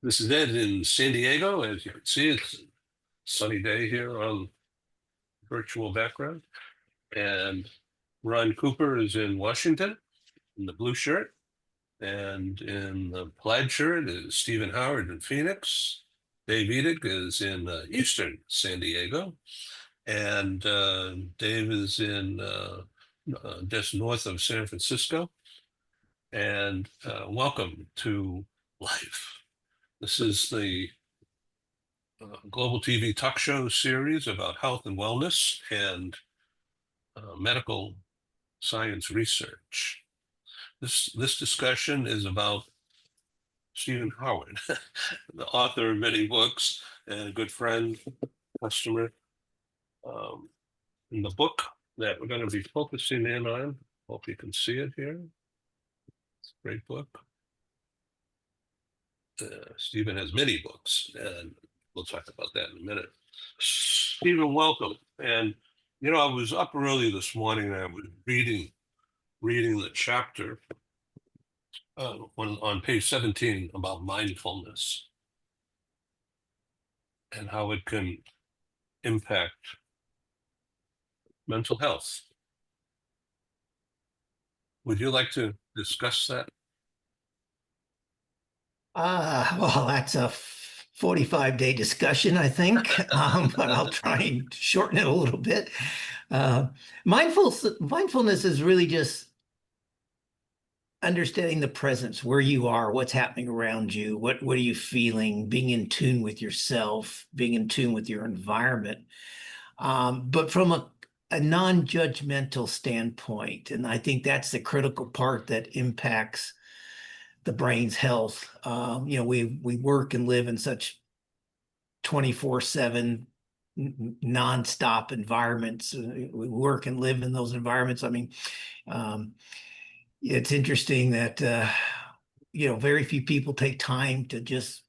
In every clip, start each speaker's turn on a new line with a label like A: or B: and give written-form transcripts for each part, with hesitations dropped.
A: This is Ed in San Diego. As you can see, it's a sunny day here on virtual background. And Ron Cooper is in Washington in the blue shirt. And in the plaid shirt is Stephen Howard in Phoenix. Dave Edick is in Eastern San Diego. And Dave is in just north of San Francisco. And welcome to Life. This is the global TV talk show series about health and wellness and medical science research. This discussion is about Stephen Howard, the author of many books and a good friend, customer. Um, in the book that we're going to be focusing in on, hope you can see it here. It's a great book. Stephen has many books, and we'll talk about that in a minute. Stephen, welcome. And I was up early this morning and I was reading the chapter on page 17 about mindfulness and how it can impact mental health. Would you like to discuss that?
B: Well, that's a 45-day discussion, I think, but I'll try and shorten it a little bit. Mindfulness is really just understanding the presence, where you are, what's happening around you, what are you feeling, being in tune with yourself, being in tune with your environment, but from a non-judgmental standpoint. And I think that's the critical part that impacts the brain's health. We work and live in such 24/7 nonstop environments. We work and live in those environments. I mean, um, it's interesting that very few people take time to just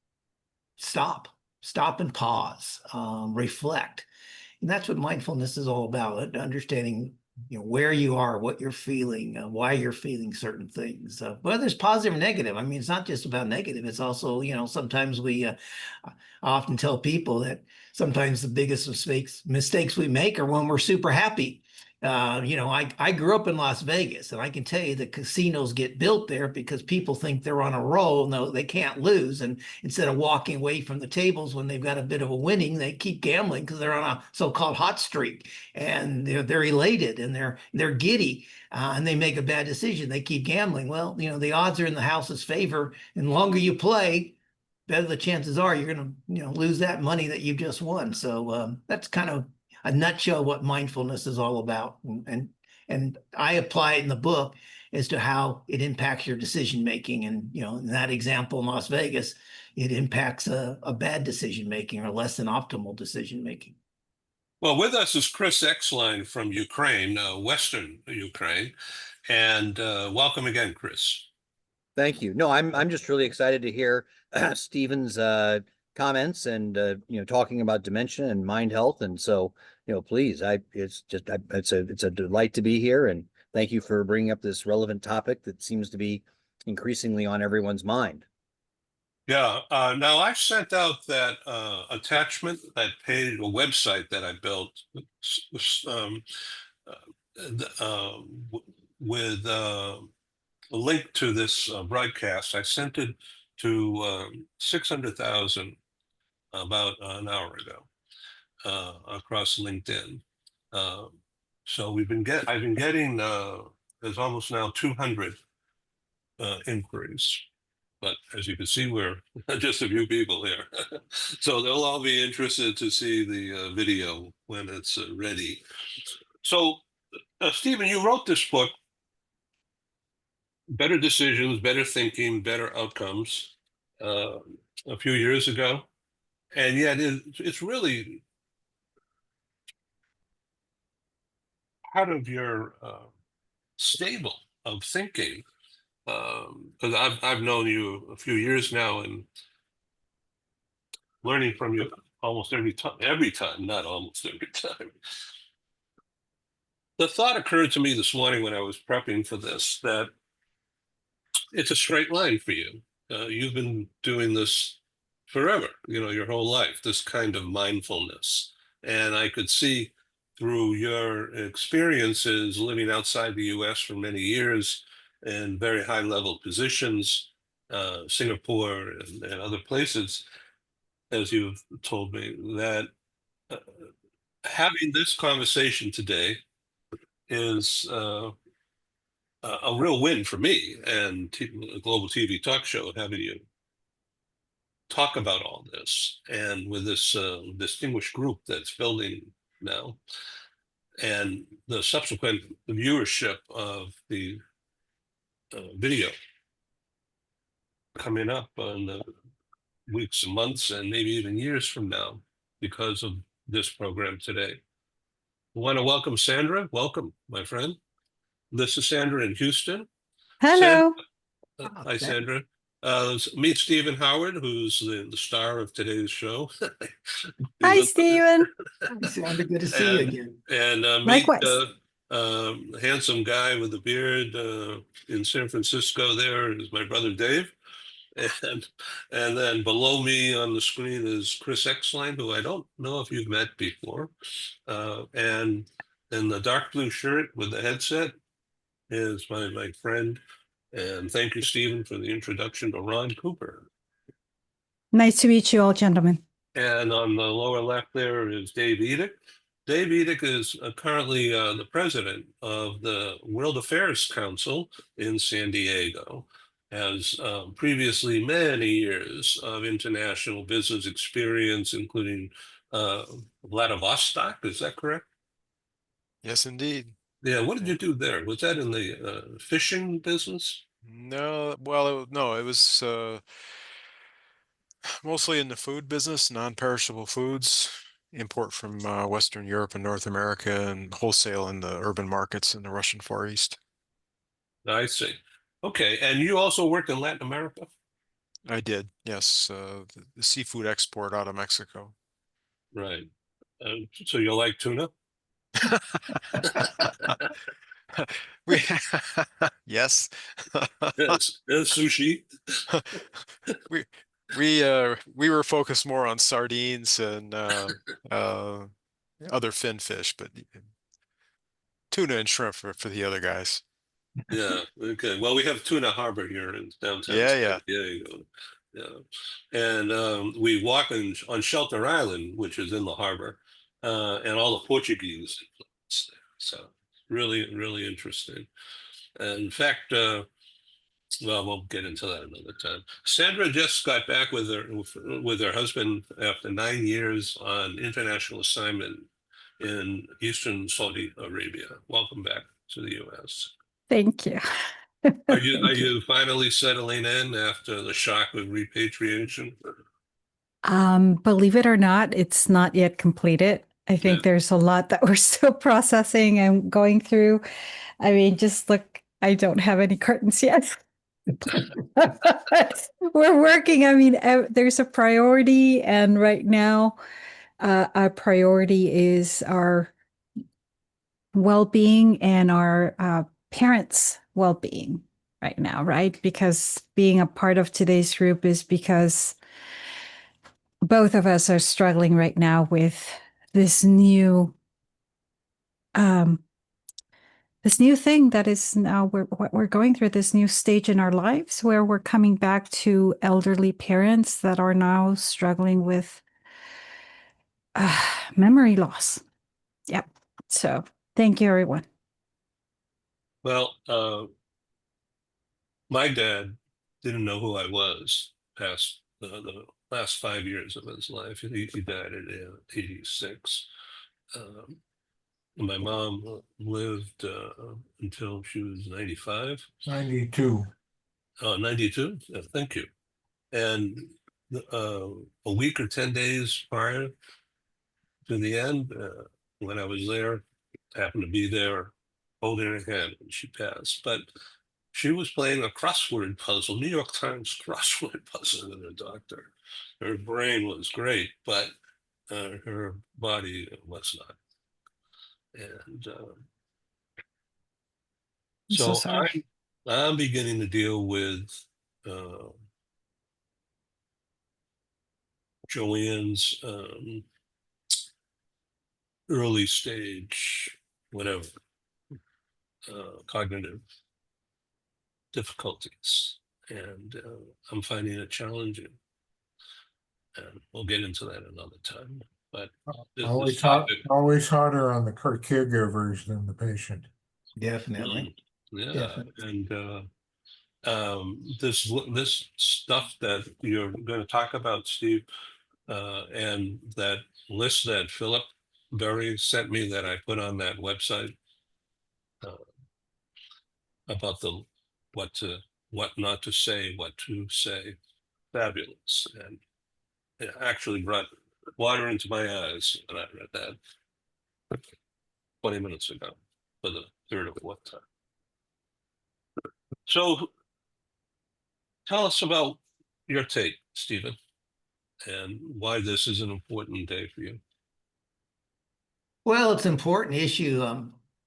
B: stop and pause, reflect. And that's what mindfulness is all about, understanding where you are, what you're feeling, why you're feeling certain things, whether it's positive or negative. I mean, it's not just about negative. It's also, sometimes I often tell people that sometimes the biggest mistakes we make are when we're super happy. I grew up in Las Vegas, and I can tell you the casinos get built there because people think they're on a roll. No, they can't lose. And instead of walking away from the tables when they've got a bit of a winning, they keep gambling because they're on a so-called hot streak, and they're elated and they're giddy, and they make a bad decision. They keep gambling. Well, the odds are in the house's favor, and the longer you play, better the chances are you're going to lose that money that you just won. So that's kind of a nutshell what mindfulness is all about, and I apply it in the book as to how it impacts your decision making. And in that example in Las Vegas, it impacts a bad decision making or less than optimal decision making.
A: Well, with us is Chris Exline from Ukraine, Western Ukraine, and welcome again, Chris.
C: Thank you. No, I'm just really excited to hear Stephen's comments and talking about dementia and mind health. And so please, it's a delight to be here, and thank you for bringing up this relevant topic that seems to be increasingly on everyone's mind.
A: Yeah. Now I've sent out that attachment, that page, a website that I built um, with a link to this broadcast. I sent it to 600,000 about an hour ago across LinkedIn. Uh, so I've been getting, there's almost now 200 inquiries. But as you can see, we're just a few people here. So they'll all be interested to see the video when it's ready. So, Stephen, you wrote this book, Better Decisions, Better Thinking, Better Outcomes, uh, a few years ago. And yet it's really part of your stable of thinking. Because I've known you a few years now and learning from you almost every time, not almost every time. The thought occurred to me this morning when I was prepping for this that it's a straight line for you. You've been doing this forever, your whole life, this kind of mindfulness. And I could see through your experiences living outside the US for many years in very high level positions, Singapore and other places, as you've told me, that uh, having this conversation today is a real win for me and a global TV talk show, having you talk about all this, and with this distinguished group that's building now, and the subsequent viewership of the video coming up in the weeks and months and maybe even years from now because of this program today. I want to welcome Sandra. Welcome, my friend. This is Sandra in Houston.
D: Hello.
A: Hi, Sandra. Meet Stephen Howard, who's the star of today's show.
D: Hi, Stephen.
B: Sandra, good to see you again.
A: And meet
D: Likewise.
A: handsome guy with a beard in San Francisco. There is my brother Dave, and then below me on the screen is Chris Exline, who I don't know if you've met before, and in the dark blue shirt with the headset is my friend. And thank you, Stephen, for the introduction to Ron Cooper.
D: Nice to meet you all, gentlemen.
A: And on the lower left there is Dave Edick. Dave Edick is currently the president of the World Affairs Council in San Diego, has previously many years of international business experience, including Vladivostok. Is that correct?
E: Yes, indeed.
A: Yeah. What did you do there? Was that in the fishing business?
E: No, well, no, it was mostly in the food business, non-perishable foods, import from Western Europe and North America, and wholesale in the urban markets in the Russian Far East.
A: I see. Okay. And you also worked in Latin America?
E: I did, yes, the seafood export out of Mexico.
A: Right. So you like tuna?
E: We, yes,
A: Yes. And sushi.
E: we we were focused more on sardines and other fin fish, but tuna and shrimp for the other guys.
A: Yeah. Okay. Well, we have Tuna Harbor here in downtown
E: Yeah,
A: San
E: yeah.
A: Diego. Yeah. And we walk on Shelter Island, which is in the harbor, and all the Portuguese influence there. So really, really interesting. And in fact, well, we'll get into that another time. Sandra just got back with her husband after 9 years on international assignment in Eastern Saudi Arabia. Welcome back to the U.S.
D: Thank you.
A: Are you
D: Thank you.
A: finally settling in after the shock of repatriation?
D: Believe it or not, it's not yet completed. I think
A: Yeah.
D: there's a lot that we're still processing and going through. I mean, just look, I don't have any curtains yet. We're working. I mean, there's a priority, and right now, our priority is our well-being and our parents' well-being right now, right? Because being a part of today's group is because both of us are struggling right now with this new thing that is now we're going through, this new stage in our lives where we're coming back to elderly parents that are now struggling with memory loss. Yep. So thank you, everyone.
A: Well, my dad didn't know who I was past the last 5 years of his life. He died at 86. My mom lived until she was 95.
F: 92.
A: 92? Yeah, thank you. And a week or 10 days prior to the end, when I was there, happened to be there holding her hand when she passed. But she was playing a crossword puzzle, New York Times crossword puzzle with her doctor. Her brain was great, but her body was not. And
D: I'm so
A: so
D: sorry.
A: I'm beginning to deal with Joanne's early stage, whatever, cognitive difficulties. And I'm finding it challenging. And we'll get into that another time. But this topic,
F: Always harder on the caregivers than the patient.
B: Definitely.
A: yeah,
B: Definitely.
A: and this stuff that you're going to talk about, Steve, and that list that Philip Berry sent me that I put on that website about what not to say, what to say, fabulous, and it actually brought water into my eyes when I read that 20 minutes ago for the third or fourth time. So tell us about your take, Stephen, and why this is an important day for you.
B: Well, it's an important issue.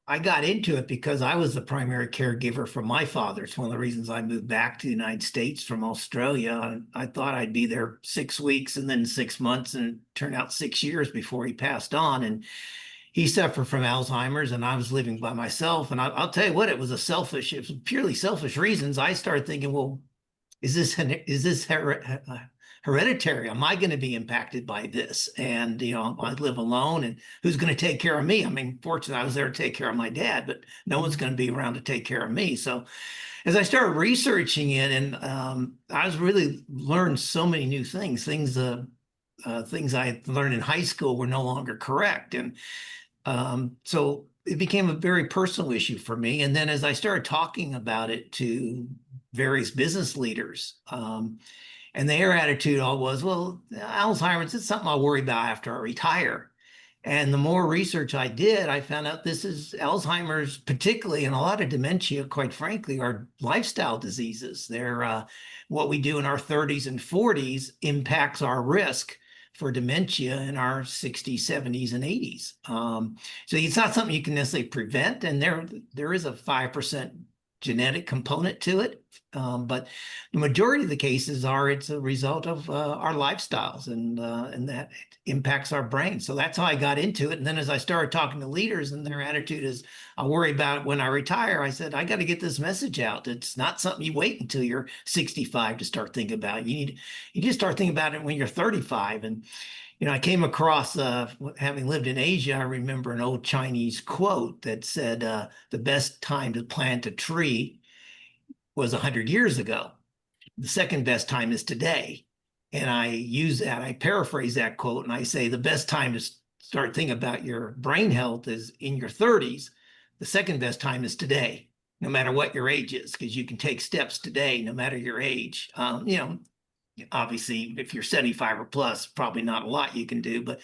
B: I got into it because I was the primary caregiver for my father. It's one of the reasons I moved back to the United States from Australia. I thought I'd be there 6 weeks and then 6 months, and it turned out 6 years before he passed on. And he suffered from Alzheimer's, and I was living by myself. And I'll tell you what, it was purely selfish reasons. I started thinking, well, is this hereditary? Am I going to be impacted by this? And, I live alone, and who's going to take care of me? I mean, fortunately, I was there to take care of my dad, but no one's going to be around to take care of me. So as I started researching it, and I was really learned so many new things, things I learned in high school were no longer correct. And so it became a very personal issue for me. And then as I started talking about it to various business leaders, and their attitude all was, well, Alzheimer's is something I'll worry about after I retire. And the more research I did, I found out this is Alzheimer's, particularly, and a lot of dementia, quite frankly, are lifestyle diseases. They're what we do in our 30s and 40s impacts our risk for dementia in our 60s, 70s, and 80s. So it's not something you can necessarily prevent, and there is a 5% genetic component to it. But the majority of the cases it's a result of our lifestyles, and that impacts our brain. So that's how I got into it. And then as I started talking to leaders, and their attitude is, I'll worry about it when I retire, I said, I got to get this message out. It's not something you wait until you're 65 to start thinking about. You need to start thinking about it when you're 35. And I came across, having lived in Asia, I remember an old Chinese quote that said, the best time to plant a tree was 100 years ago. The second best time is today. And I paraphrase that quote, and I say, the best time to start thinking about your brain health is in your 30s. The second best time is today, no matter what your age is, because you can take steps today, no matter your age. Obviously, if you're 75 or plus, probably not a lot you can do, but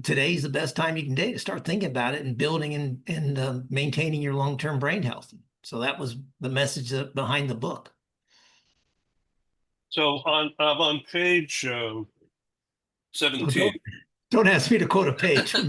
B: today's the best time you can do to start thinking about it and building and maintaining your long-term brain health. So that was the message behind the book.
A: So I'm on page 17.
B: Don't ask me to quote a page.
A: No,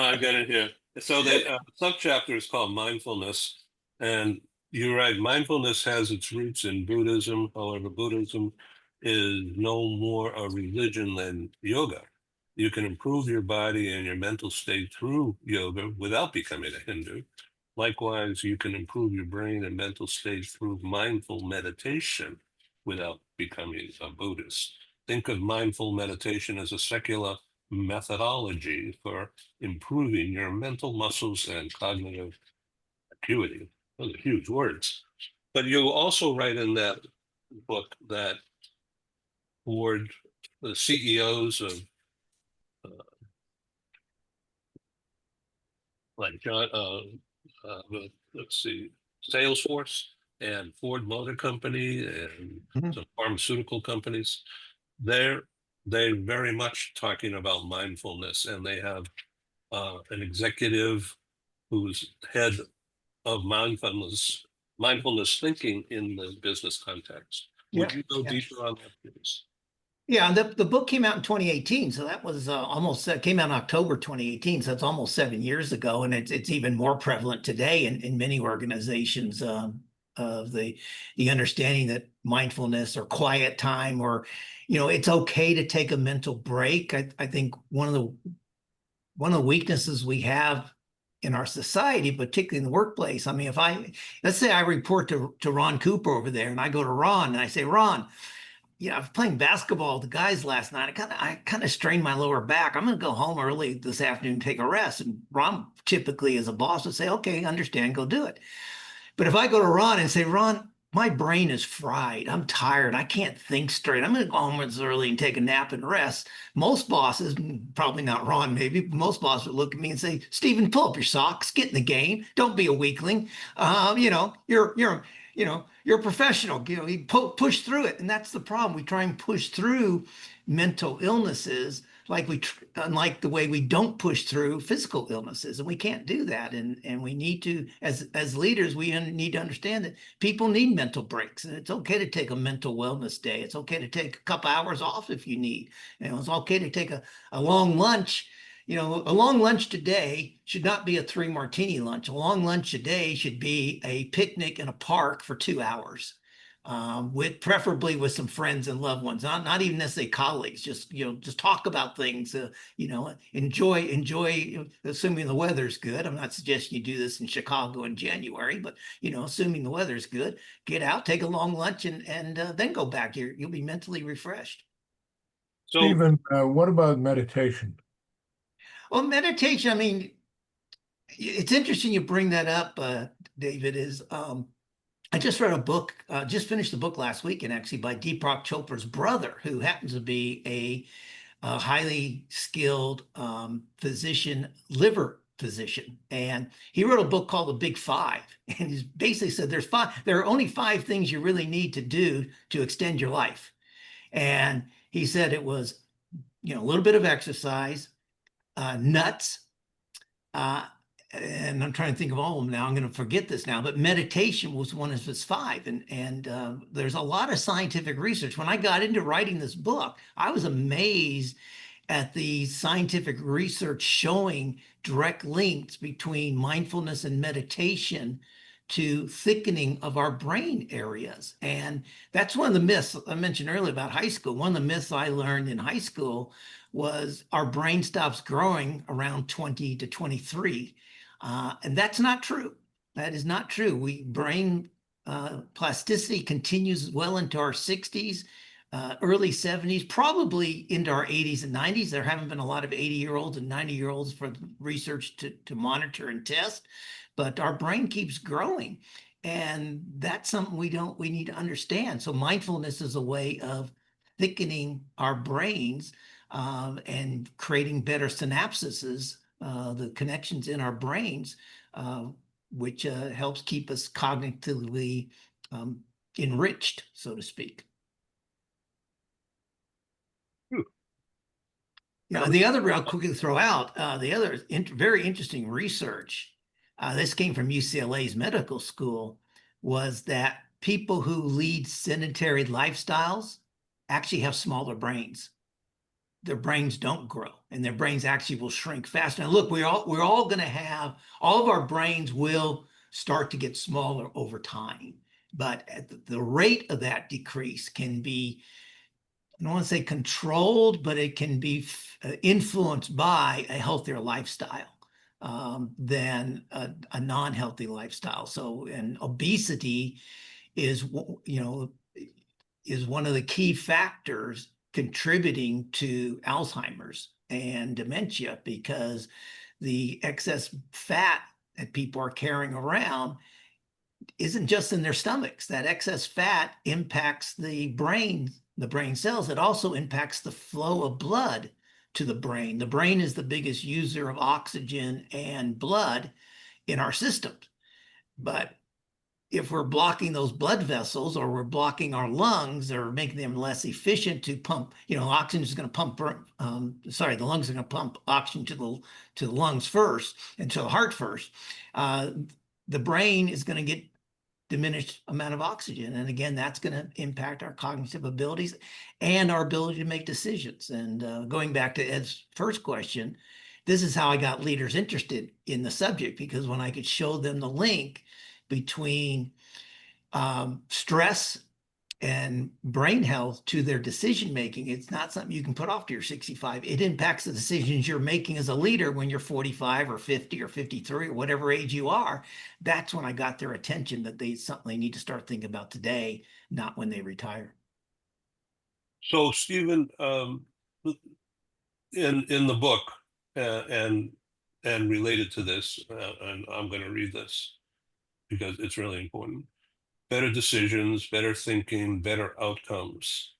A: I got it here. So the subchapter is called mindfulness, and you're right. Mindfulness has its roots in Buddhism. However, Buddhism is no more a religion than yoga. You can improve your body and your mental state through yoga without becoming a Hindu. Likewise, you can improve your brain and mental state through mindful meditation without becoming a Buddhist. Think of mindful meditation as a secular methodology for improving your mental muscles and cognitive acuity. Those are huge words. But you also write in that book that for the CEOs of like John, let's see, Salesforce and Ford Motor Company and some pharmaceutical companies, they're very much talking about mindfulness, and they have an executive who's head of mindfulness thinking in the business context. Would you go deeper on that, please?
B: Yeah, the book came out in 2018, so that was came out in October 2018, so it's almost 7 years ago, and it's even more prevalent today in many organizations. of the understanding that mindfulness or quiet time, or, it's okay to take a mental break. I think one of the weaknesses we have in our society, particularly in the workplace. I mean, let's say I report to Ron Cooper over there, and I go to Ron and I say, Ron, I was playing basketball with the guys last night. I kind of strained my lower back. I'm going to go home early this afternoon and take a rest. And Ron typically, as a boss, would say, okay, understand, go do it. But if I go to Ron and say, Ron, my brain is fried. I'm tired. I can't think straight. I'm going to go home as early and take a nap and rest. Most bosses, probably not Ron, maybe, but most bosses would look at me and say, Stephen, pull up your socks, get in the game. Don't be a weakling. You're a professional. You push through it. And that's the problem. We try and push through mental illnesses unlike the way we don't push through physical illnesses, and we can't do that. And we need to, as leaders, we need to understand that people need mental breaks, and it's okay to take a mental wellness day. It's okay to take a couple hours off if you need. It's okay to take a long lunch. A long lunch today should not be a 3 martini lunch. A long lunch today should be a picnic in a park for 2 hours. Preferably with some friends and loved ones, not even necessarily colleagues. Just talk about things. Enjoy. Assuming the weather's good. I'm not suggesting you do this in Chicago in January, but assuming the weather's good, get out, take a long lunch, and then go back. You'll be mentally refreshed.
A: So
F: Stephen, what about meditation?
B: Well, meditation. I mean, it's interesting you bring that up, David. I just read a book, just finished the book last weekend, actually, by Deepak Chopra's brother, who happens to be a highly skilled liver physician. And he wrote a book called The Big Five. And he basically said there are only 5 things you really need to do to extend your life. And he said it was, a little bit of exercise, nuts, and I'm trying to think of all of them now. I'm going to forget this now, but meditation was one of his 5. And there's a lot of scientific research. When I got into writing this book, I was amazed at the scientific research showing direct links between mindfulness and meditation to thickening of our brain areas. And that's one of the myths I mentioned earlier about high school. One of the myths I learned in high school was our brain stops growing around 20 to 23. And that's not true. That is not true. Brain plasticity continues well into our 60s, early 70s, probably into our 80s and 90s. There haven't been a lot of 80-year-olds and 90-year-olds for research to monitor and test, but our brain keeps growing. And that's something we need to understand. So mindfulness is a way of thickening our brains and creating better synapses, the connections in our brains, which helps keep us cognitively enriched, so to speak. The other I'll quickly throw out, the other very interesting research, this came from UCLA's medical school, was that people who lead sedentary lifestyles actually have smaller brains. Their brains don't grow, and their brains actually will shrink faster. Now, look, we're all going to have, all of our brains will start to get smaller over time, but at the rate of that decrease can be, I don't want to say controlled, but it can be influenced by a healthier lifestyle than a non-healthy lifestyle. So, and obesity is one of the key factors contributing to Alzheimer's and dementia, because the excess fat that people are carrying around isn't just in their stomachs. That excess fat impacts the brain cells. It also impacts the flow of blood to the brain. The brain is the biggest user of oxygen and blood in our systems. But if we're blocking those blood vessels, or we're blocking our lungs, or making them less efficient to pump, oxygen is going to pump, the lungs are going to pump oxygen to the lungs first and to the heart first. The brain is going to get diminished amount of oxygen. And again, that's going to impact our cognitive abilities and our ability to make decisions. And going back to Ed's first question, this is how I got leaders interested in the subject, because when I could show them the link between stress and brain health to their decision making. It's not something you can put off to your 65. It impacts the decisions you're making as a leader when you're 45 or 50 or 53 or whatever age you are. That's when I got their attention that something they need to start thinking about today, not when they retire.
A: So Stephen, in the book, and related to this, and I'm going to read this because it's really important. Better decisions, better thinking, better outcomes.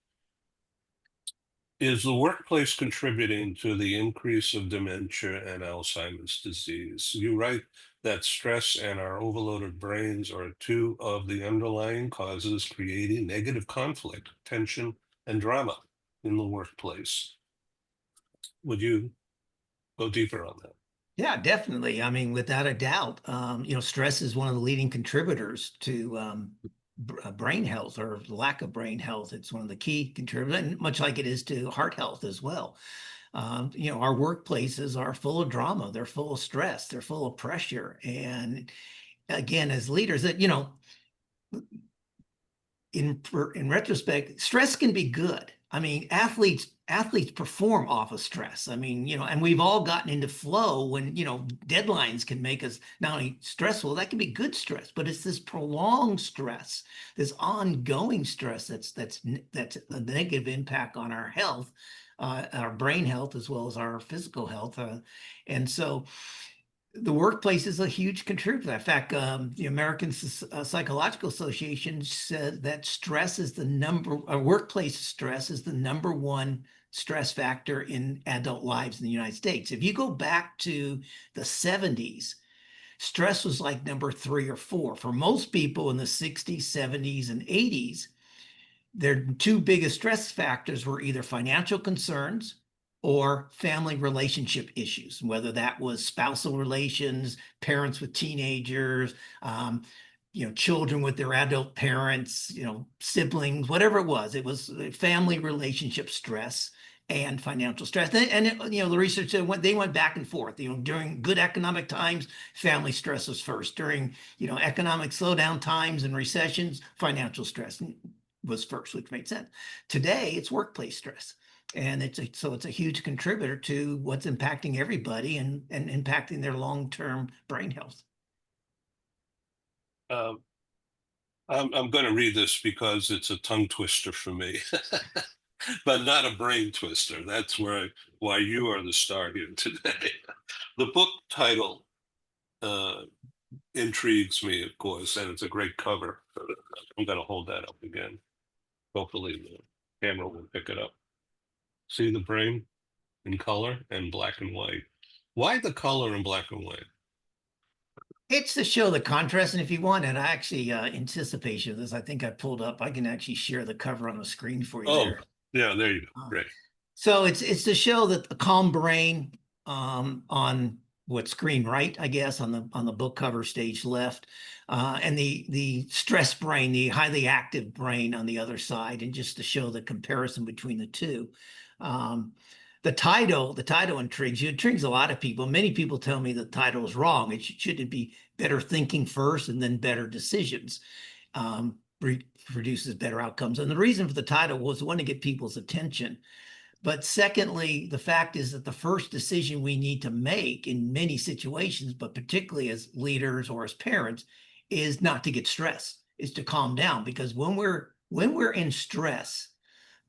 A: Is the workplace contributing to the increase of dementia and Alzheimer's disease? You write that stress and our overloaded brains are two of the underlying causes creating negative conflict, tension, and drama in the workplace. Would you go deeper on that?
B: Yeah, definitely. I mean, without a doubt, stress is one of the leading contributors to brain health or lack of brain health. It's one of the key contributors, and much like it is to heart health as well. Our workplaces are full of drama. They're full of stress. They're full of pressure. And again, as leaders, that in retrospect, stress can be good. I mean, athletes perform off of stress. I mean, and we've all gotten into flow when, deadlines can make us not only stressful, that can be good stress, but it's this prolonged stress, this ongoing stress that's a negative impact on our health, our brain health, as well as our physical health. And so the workplace is a huge contributor. In fact, the American Psychological Association said that workplace stress is the #1 stress factor in adult lives in the United States. If you go back to the 70s, stress was like number 3 or 4. For most people in the 60s, 70s, and 80s, their 2 biggest stress factors were either financial concerns or family relationship issues, whether that was spousal relations, parents with teenagers, children with their adult parents, siblings, whatever it was family relationship stress and financial stress. And the research said they went back and forth. During good economic times, family stress was first. During economic slowdown times and recessions, financial stress was first, which made sense. Today, it's workplace stress. And it's a huge contributor to what's impacting everybody and impacting their long-term brain health.
A: I'm going to read this because it's a tongue twister for me, but not a brain twister. That's why you are the star here today. The book title intrigues me, of course, and it's a great cover. I'm going to hold that up again. Hopefully the camera will pick it up. See the brain in color and black and white. Why the color in black and white?
B: It's to show the contrast. And if you want it, I actually, anticipation of this, I think I pulled up, I can actually share the cover on the screen for you there.
A: Yeah, there you go. Great.
B: So it's to show that the calm brain on what screen right, I guess, on the book cover stage left, and the stress brain, the highly active brain on the other side, and just to show the comparison between the two. The title intrigues a lot of people. Many people tell me the title is wrong. It shouldn't be better thinking first and then better decisions. Produces better outcomes. And the reason for the title was one to get people's attention. But secondly, the fact is that the first decision we need to make in many situations, but particularly as leaders or as parents, is not to get stressed, is to calm down. Because when we're in stress,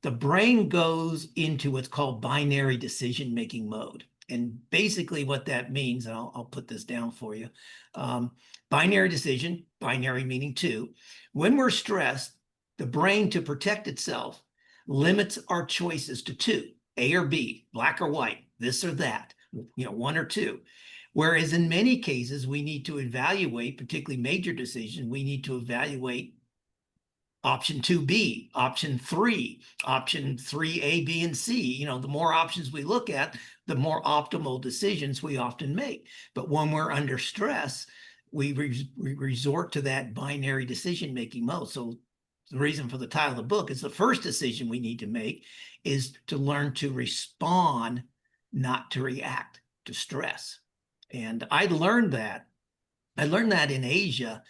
B: the brain goes into what's called binary decision-making mode. And basically what that means, and I'll put this down for you. Binary decision, binary meaning 2. When we're stressed, the brain, to protect itself, limits our choices to 2, A or B, black or white, this or that, 1 or 2. Whereas in many cases, we need to evaluate, particularly major decisions, we need to evaluate option 2B, option 3, option 3A, B, and C. The more options we look at, the more optimal decisions we often make. But when we're under stress, we resort to that binary decision-making mode. So the reason for the title of the book is the first decision we need to make is to learn to respond, not to react to stress. And I learned that in Asia.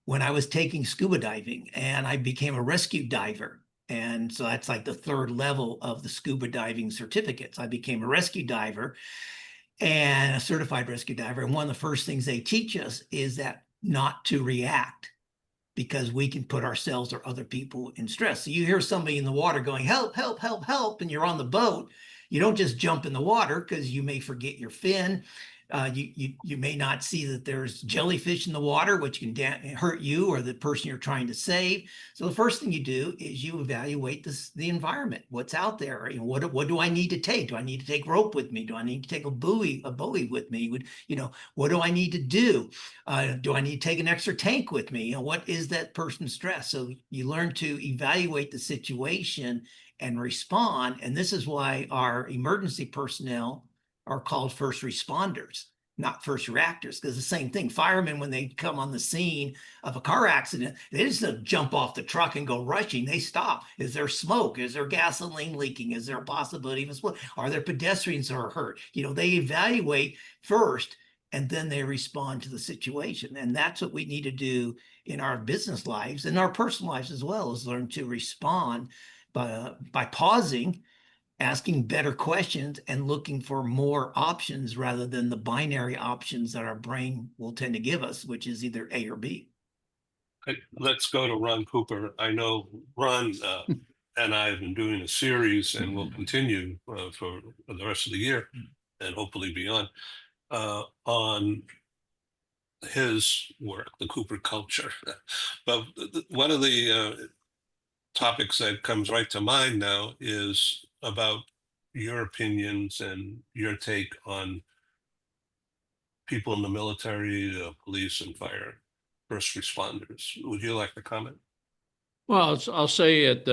B: when I was taking scuba diving, and I became a rescue diver. And so that's like the third level of the scuba diving certificates. I became a rescue diver and a certified rescue diver. And one of the first things they teach us is that not to react, because we can put ourselves or other people in stress. So you hear somebody in the water going, help, help, help, help, and you're on the boat. You don't just jump in the water because you may forget your fin. You may not see that there's jellyfish in the water, which can hurt you or the person you're trying to save. So the first thing you do is you evaluate the environment, what's out there. You know, what do I need to take? Do I need to take rope with me? Do I need to take a buoy with me? What do I need to do? Do I need to take an extra tank with me? You know, what is that person's stress? So you learn to evaluate the situation and respond. And this is why our emergency personnel are called first responders, not first reactors, because the same thing. Firemen, when they come on the scene of a car accident, they just don't jump off the truck and go rushing. They stop. Is there smoke? Is there gasoline leaking? Is there a possibility of a split? Are there pedestrians who are hurt? You know, they evaluate first and then they respond to the situation. And that's what we need to do in our business lives and our personal lives as well, is learn to respond by pausing, asking better questions, and looking for more options rather than the binary options that our brain will tend to give us, which is either A or B.
A: Okay, let's go to Ron Cooper. I know Ron and I have been doing a series, and will continue for the rest of the year and hopefully beyond, on his work, the Cooper culture. But one of the topics that comes right to mind now is about your opinions and your take on people in the military, police and fire, first responders. Would you like to comment?
G: Well, I'll say it.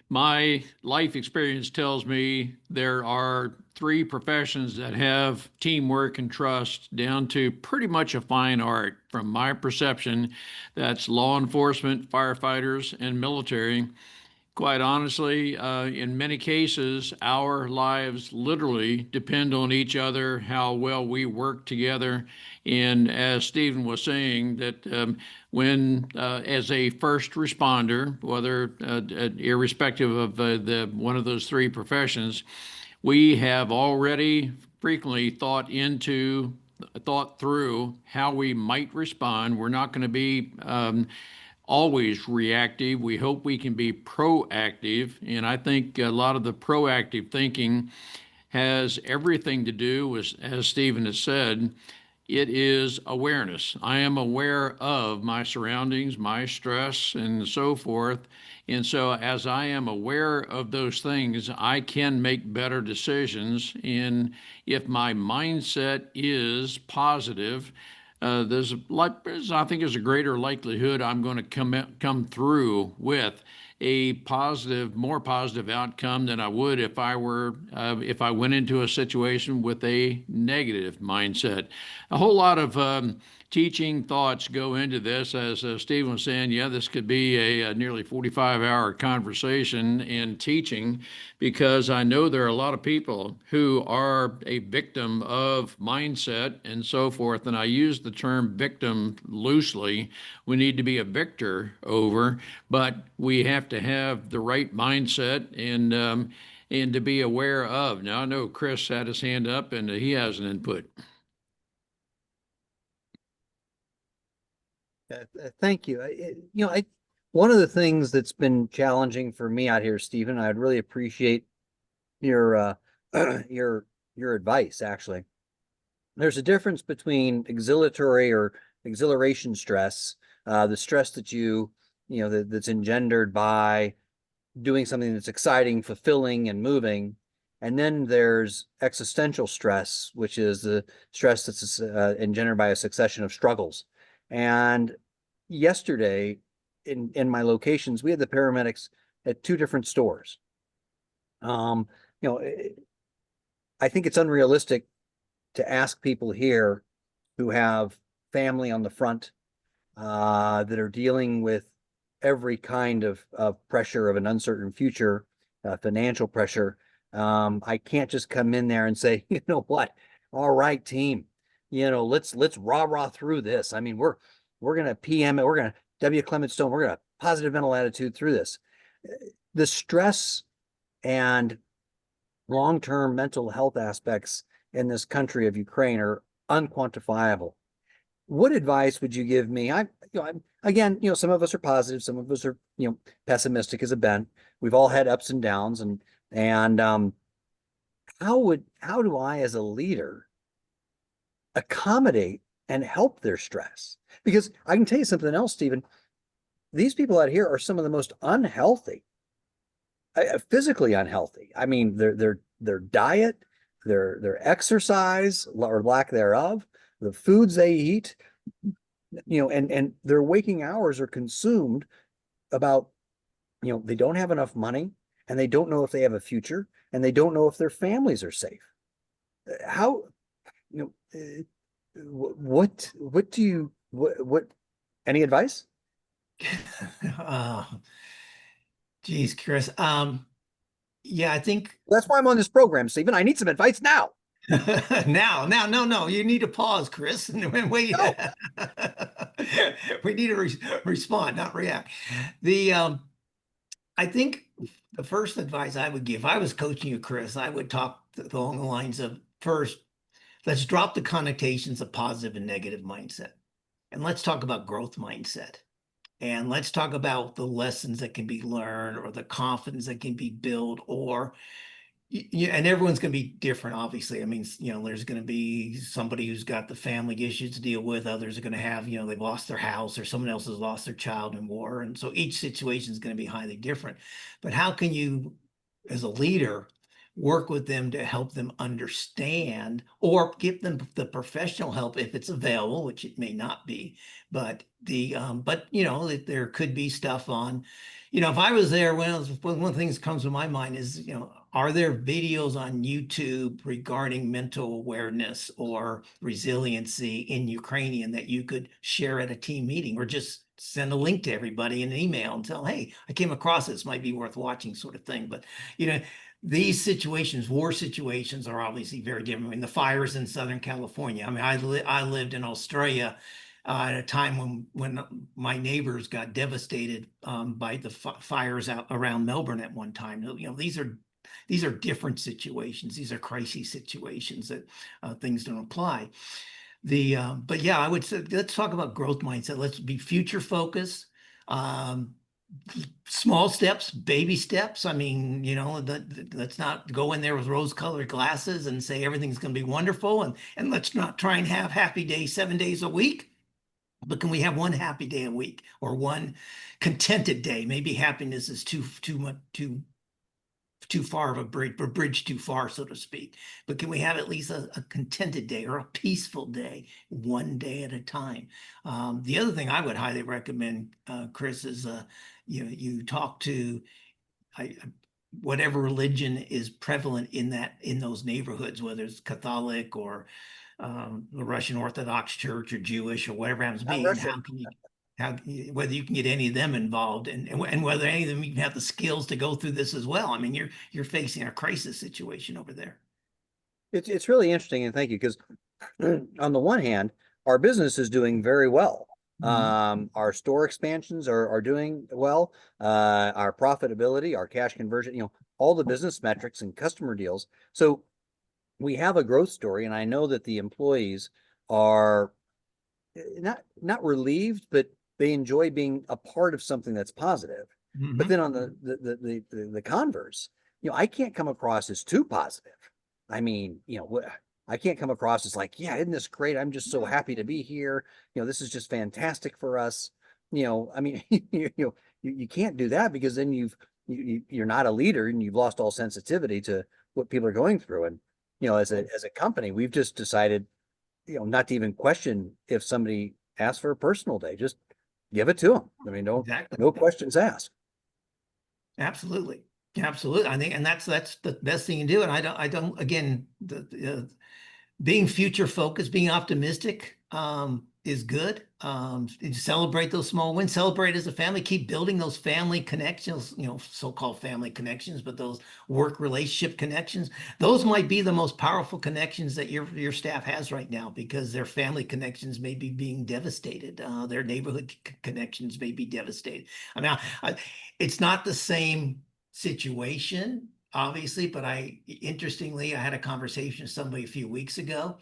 G: My life experience tells me there are three professions that have teamwork and trust down to pretty much a fine art. From my perception, that's law enforcement, firefighters, and military. Quite honestly, in many cases, our lives literally depend on each other, how well we work together. And as Stephen was saying, that when as a first responder, whether irrespective of the one of those three professions, we have already frequently thought through how we might respond. We're not going to be always reactive. We hope we can be proactive. And I think a lot of the proactive thinking has everything to do with, as Stephen has said, it is awareness. I am aware of my surroundings, my stress, and so forth. And so as I am aware of those things, I can make better decisions. And if my mindset is positive, I think there's a greater likelihood I'm going to come through with a more positive outcome than I would if I went into a situation with a negative mindset. A whole lot of teaching thoughts go into this. As Steve was saying, yeah, this could be a nearly 45-hour conversation in teaching, because I know there are a lot of people who are a victim of mindset and so forth. And I use the term victim loosely. We need to be a victor over, but we have to have the right mindset and to be aware of. Now, I know Chris had his hand up and he has an input.
C: Thank you. One of the things that's been challenging for me out here, Stephen, I'd really appreciate your your advice. Actually, there's a difference between exhilaration stress, the stress that that's engendered by doing something that's exciting, fulfilling, and moving. And then there's existential stress, which is the stress that's engendered by a succession of struggles. And yesterday in my locations, we had the paramedics at two different stores. I think it's unrealistic to ask people here who have family on the front that are dealing with every kind of pressure of an uncertain future, financial pressure. I can't just come in there and say, you know what, all right, team, let's rah-rah through this. I mean, we're going to PM it. We're going to W. Clement Stone, we're gonna positive mental attitude through this. The stress and long-term mental health aspects in this country of Ukraine are unquantifiable. What advice would you give me? Again, some of us are positive, some of us are, pessimistic as a bent. We've all had ups and downs, and how do I, as a leader, accommodate and help their stress? Because I can tell you something else, Stephen. These people out here are some of the most unhealthy, physically unhealthy. I mean, their diet, their exercise or lack thereof, the foods they eat, and their waking hours are consumed about, they don't have enough money, and they don't know if they have a future, and they don't know if their families are safe. How, what any advice?
B: Geez, Chris. Yeah, I think
C: That's why I'm on this program, Stephen. I need some advice now.
B: no, you need to pause, Chris, and wait.
C: No.
B: We need to respond, not react. I think the first advice I would give, if I was coaching you, Chris, I would talk along the lines of, first, let's drop the connotations of positive and negative mindset. And let's talk about growth mindset. And let's talk about the lessons that can be learned, or the confidence that can be built, or and everyone's going to be different, obviously. I mean, there's going to be somebody who's got the family issues to deal with. Others are going to have, they've lost their house, or someone else has lost their child in war. And so each situation is going to be highly different. But how can you, as a leader, work with them to help them understand, or give them the professional help if it's available, which it may not be, but there could be stuff on, if I was there, one of the things that comes to my mind is, are there videos on YouTube regarding mental awareness or resiliency in Ukrainian that you could share at a team meeting, or just send a link to everybody in an email and tell, hey, I came across this, might be worth watching, sort of thing. But, these situations, war situations, are obviously very different. I mean, the fires in Southern California. I mean, I lived in Australia at a time when my neighbors got devastated by the fires out around Melbourne at one time. These are different situations. These are crisis situations that things don't apply. But yeah, I would say, let's talk about growth mindset. Let's be future focused. Small steps, baby steps. I mean, let's not go in there with rose-colored glasses and say everything's going to be wonderful, and let's not try and have happy days 7 days a week. But can we have one happy day a week, or one contented day? Maybe happiness is too far of a bridge too far, so to speak. But can we have at least a contented day, or a peaceful day, one day at a time? The other thing I would highly recommend, Chris, is you talk to whatever religion is prevalent in those neighborhoods, whether it's Catholic or the Russian Orthodox Church, or Jewish, or whatever happens to be, and whether you can get any of them involved, and whether any of them even have the skills to go through this as well. I mean, you're facing a crisis situation over there.
C: It's really interesting, and thank you, because on the one hand, our business is doing very well. Our store expansions are doing well. Our profitability, our cash conversion, all the business metrics and customer deals. So we have a growth story, and I know that the employees are not relieved, but they enjoy being a part of something that's positive. But then on the converse, I can't come across as too positive. I mean, I can't come across as like, yeah, isn't this great? I'm just so happy to be here. This is just fantastic for us. I mean, you can't do that, because then you're not a leader, and you've lost all sensitivity to what people are going through. And, as a company, we've just decided, not to even question if somebody asks for a personal day, just give it to them. I mean, no questions asked.
B: Absolutely. I think, and that's the best thing you do. And I don't, again, being future focused, being optimistic, is good. You celebrate those small wins, celebrate as a family, keep building those family connections, so-called family connections, but those work relationship connections, those might be the most powerful connections that your staff has right now, because their family connections may be being devastated. Their neighborhood connections may be devastated. I mean, it's not the same situation, obviously, but interestingly, I had a conversation with somebody a few weeks ago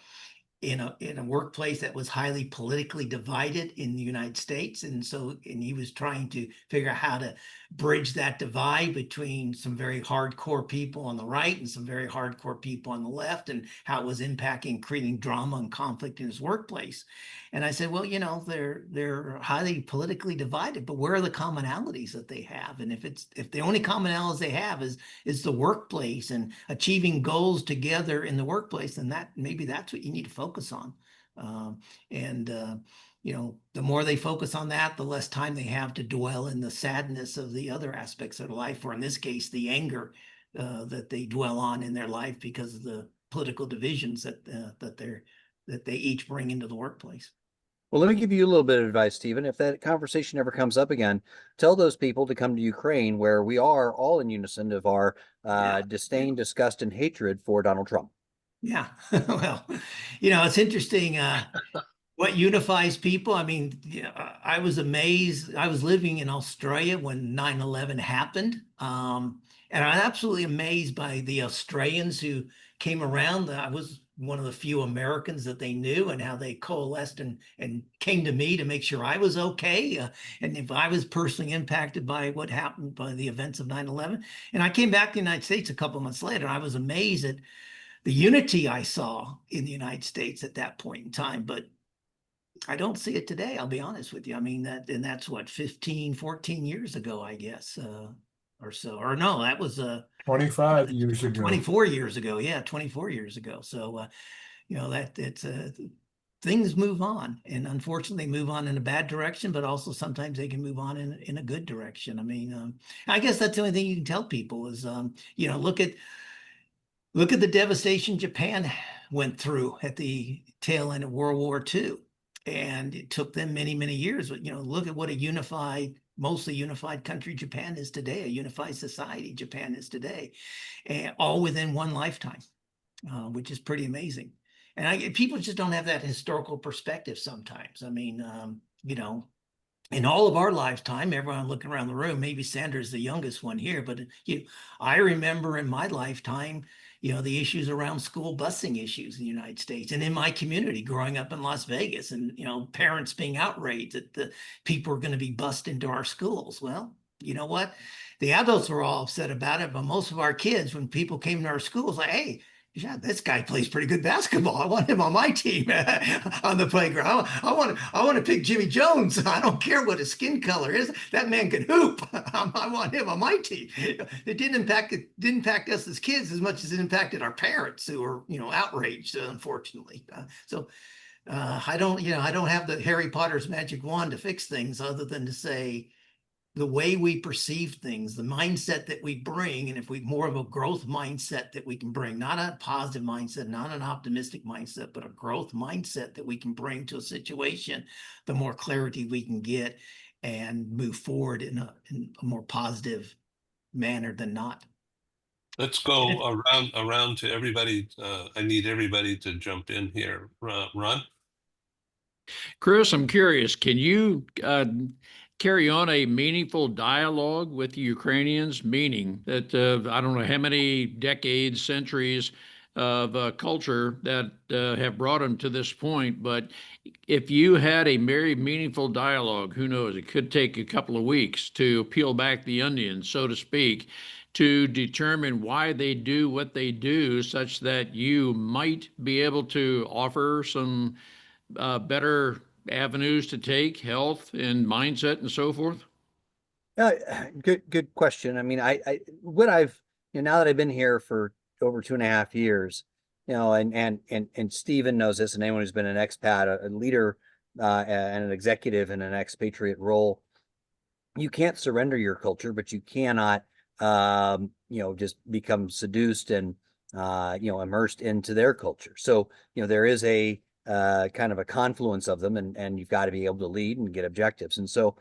B: in a workplace that was highly politically divided in the United States. And he was trying to figure out how to bridge that divide between some very hardcore people on the right and some very hardcore people on the left, and how it was impacting, creating drama and conflict in his workplace. And I said, well, they're highly politically divided, but where are the commonalities that they have? And if the only commonalities they have is the workplace and achieving goals together in the workplace, then maybe that's what you need to focus on. The more they focus on that, the less time they have to dwell in the sadness of the other aspects of life, or in this case, the anger that they dwell on in their life because of the political divisions that they each bring into the workplace.
C: Well, let me give you a little bit of advice, Stephen. If that conversation ever comes up again, tell those people to come to Ukraine, where we are all in unison of our disdain, disgust, and hatred for Donald Trump.
B: Yeah. Well, it's interesting what unifies people. I mean, I was amazed. I was living in Australia when 9/11 happened. And I'm absolutely amazed by the Australians who came around. I was one of the few Americans that they knew, and how they coalesced and came to me to make sure I was okay. And if I was personally impacted by what happened, by the events of 9/11. And I came back to the United States a couple of months later, and I was amazed at the unity I saw in the United States at that point in time. But I don't see it today, I'll be honest with you. I mean, that's what, 15, 14 years ago, I guess, or so. Or no, that was
F: 25 years ago.
B: 24 years ago. Yeah, 24 years ago. So, things move on, and unfortunately they move on in a bad direction, but also sometimes they can move on in a good direction. I mean, I guess that's the only thing you can tell people is, look at the devastation Japan went through at the tail end of World War II. And it took them many, many years. But, look at what a mostly unified country Japan is today, a unified society Japan is today, and all within one lifetime, which is pretty amazing. And people just don't have that historical perspective sometimes. I mean, in all of our lifetime, everyone looking around the room, maybe Sandra's the youngest one here, but I remember in my lifetime, the issues around school busing issues in the United States, and in my community growing up in Las Vegas, and, parents being outraged that the people are going to be bused into our schools. Well, you know what? The adults were all upset about it, but most of our kids, when people came to our schools, like, hey, yeah, this guy plays pretty good basketball. I want him on my team on the playground. I want to pick Jimmy Jones. I don't care what his skin color is. That man can hoop. I want him on my team. It didn't impact us as kids as much as it impacted our parents, who were outraged, unfortunately. I don't have the Harry Potter's magic wand to fix things, other than to say, the way we perceive things, the mindset that we bring, and if we more of a growth mindset that we can bring, not a positive mindset, not an optimistic mindset, but a growth mindset that we can bring to a situation, the more clarity we can get and move forward in a more positive manner than not.
A: Let's go around to everybody. I need everybody to jump in here. Ron?
G: Chris, I'm curious, can you carry on a meaningful dialogue with the Ukrainians, meaning that I don't know how many decades, centuries of culture that have brought them to this point, but if you had a very meaningful dialogue, who knows, it could take a couple of weeks to peel back the onion, so to speak, to determine why they do what they do, such that you might be able to offer some better avenues to take, health and mindset and so forth?
C: Good question. I mean, what I've, now that I've been here for over 2.5 years, and Stephen knows this, and anyone who's been an expat, a leader, and an executive in an expatriate role, you can't surrender your culture, but you cannot, just become seduced and, immersed into their culture. So, there is a kind of a confluence of them, and you've got to be able to lead and get objectives. And so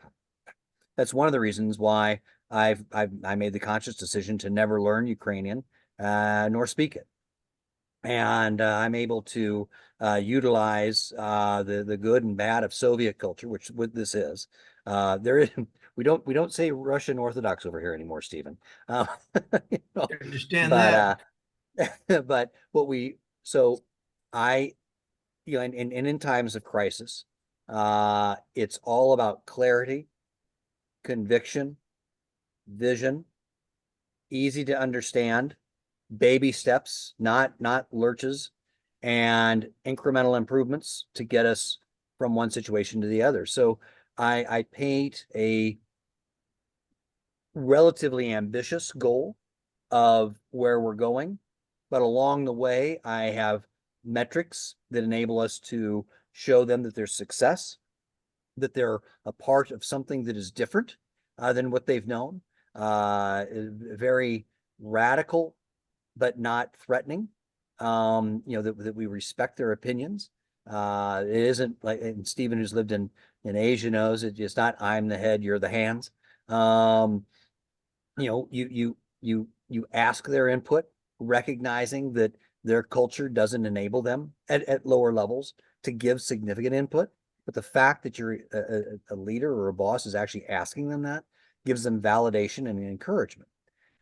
C: that's one of the reasons why I made the conscious decision to never learn Ukrainian nor speak it. And I'm able to utilize the good and bad of Soviet culture, which what this is. There is we don't say Russian Orthodox over here anymore, Stephen. You know,
B: I understand
C: but
B: that.
C: but what we so I you know, and in times of crisis, it's all about clarity, conviction, vision, easy to understand, baby steps, not lurches, and incremental improvements to get us from one situation to the other. So I paint a relatively ambitious goal of where we're going, but along the way, I have metrics that enable us to show them that there's success, that they're a part of something that is different than what they've known. Very radical, but not threatening. You know, that we respect their opinions. It isn't like, and Stephen, who's lived in Asia, knows it's not I'm the head, you're the hands. You know, you ask their input, recognizing that their culture doesn't enable them at lower levels to give significant input. But the fact that you're a leader or a boss is actually asking them that gives them validation and encouragement.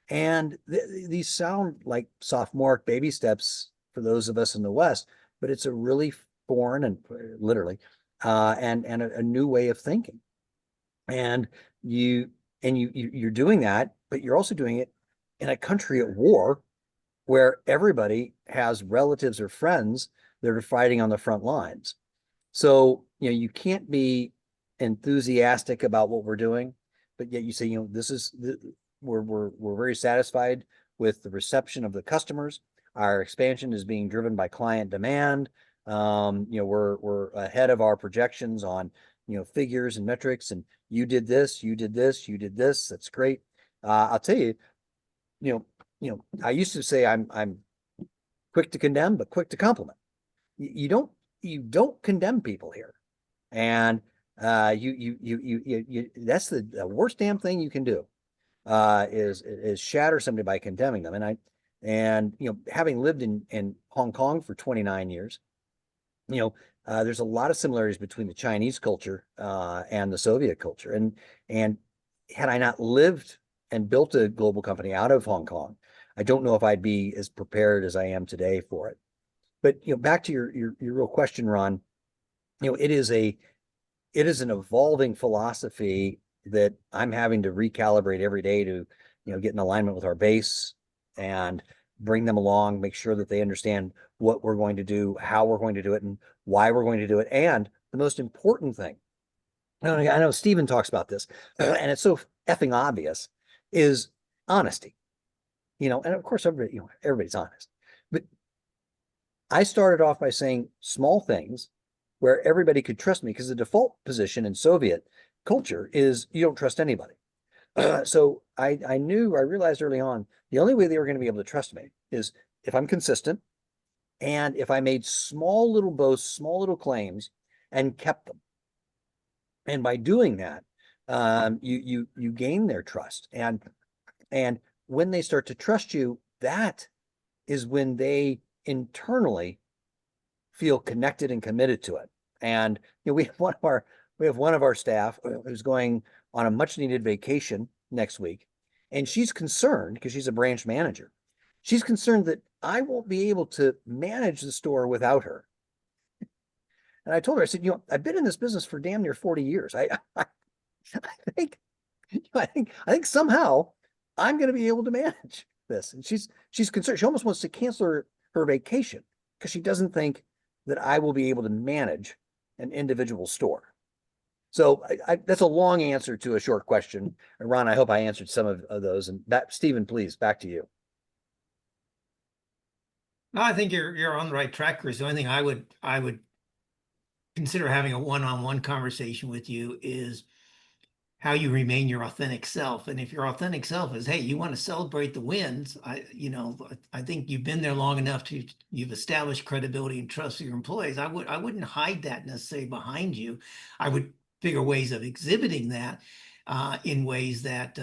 C: And these sound like sophomoric baby steps for those of us in the West, but it's a really foreign and literally and a new way of thinking. And you're doing that, but you're also doing it in a country at war where everybody has relatives or friends that are fighting on the front lines. So, you know, you can't be enthusiastic about what we're doing, but yet you say, you know, this is we're very satisfied with the reception of the customers. Our expansion is being driven by client demand. You know, we're ahead of our projections on, you know, figures and metrics, and you did this, you did this, you did this. That's great. I'll tell you, you know, I used to say I'm quick to condemn, but quick to compliment. You don't condemn people here, and you that's the worst damn thing you can do. Is shatter somebody by condemning them. And you know, having lived in Hong Kong for 29 years, you know, there's a lot of similarities between the Chinese culture and the Soviet culture. And had I not lived and built a global company out of Hong Kong, I don't know if I'd be as prepared as I am today for it. But you know, back to your real question, Ron, you know, it is an evolving philosophy that I'm having to recalibrate every day to, you know, get in alignment with our base and bring them along, make sure that they understand what we're going to do, how we're going to do it, and why we're going to do it. And the most important thing, I know Stephen talks about this, and it's so effing obvious, is honesty. You know, and of course, everybody's honest. But I started off by saying small things where everybody could trust me, because the default position in Soviet culture is you don't trust anybody. So I realized early on, the only way they were going to be able to trust me is if I'm consistent and if I made small little boasts, small little claims and kept them. And by doing that, you gain their trust. And when they start to trust you, that is when they internally feel connected and committed to it. And you know, we have one of our staff who's going on a much needed vacation next week, and she's concerned because she's a branch manager. She's concerned that I won't be able to manage the store without her. And I told her, I said, you know, I've been in this business for damn near 40 years. I think, I think somehow I'm going to be able to manage this. And she's concerned. She almost wants to cancel her vacation because she doesn't think that I will be able to manage an individual store. So that's a long answer to a short question. And Ron, I hope I answered some of those. And that, Stephen, please, back to you.
B: No, I think you're on the right track, Chris. The only thing I would consider having a one-on-one conversation with you is how you remain your authentic self. And if your authentic self is, hey, you want to celebrate the wins, I think you've been there long enough you've established credibility and trust with your employees. I wouldn't hide that necessarily behind you. I would figure ways of exhibiting that in ways that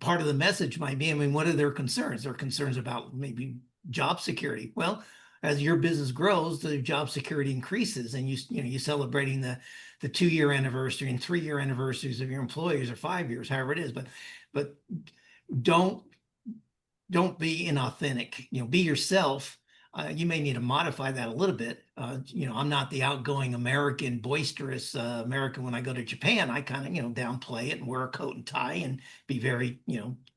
B: part of the message might be, I mean, what are their concerns? Their concerns about maybe job security. Well, as your business grows, the job security increases, and you're celebrating the 2-year anniversary and 3-year anniversaries of your employees, or 5 years, however it is. But don't be inauthentic. Be yourself. You may need to modify that a little bit. I'm not the outgoing American, boisterous American. When I go to Japan, I kind of downplay it and wear a coat and tie and be very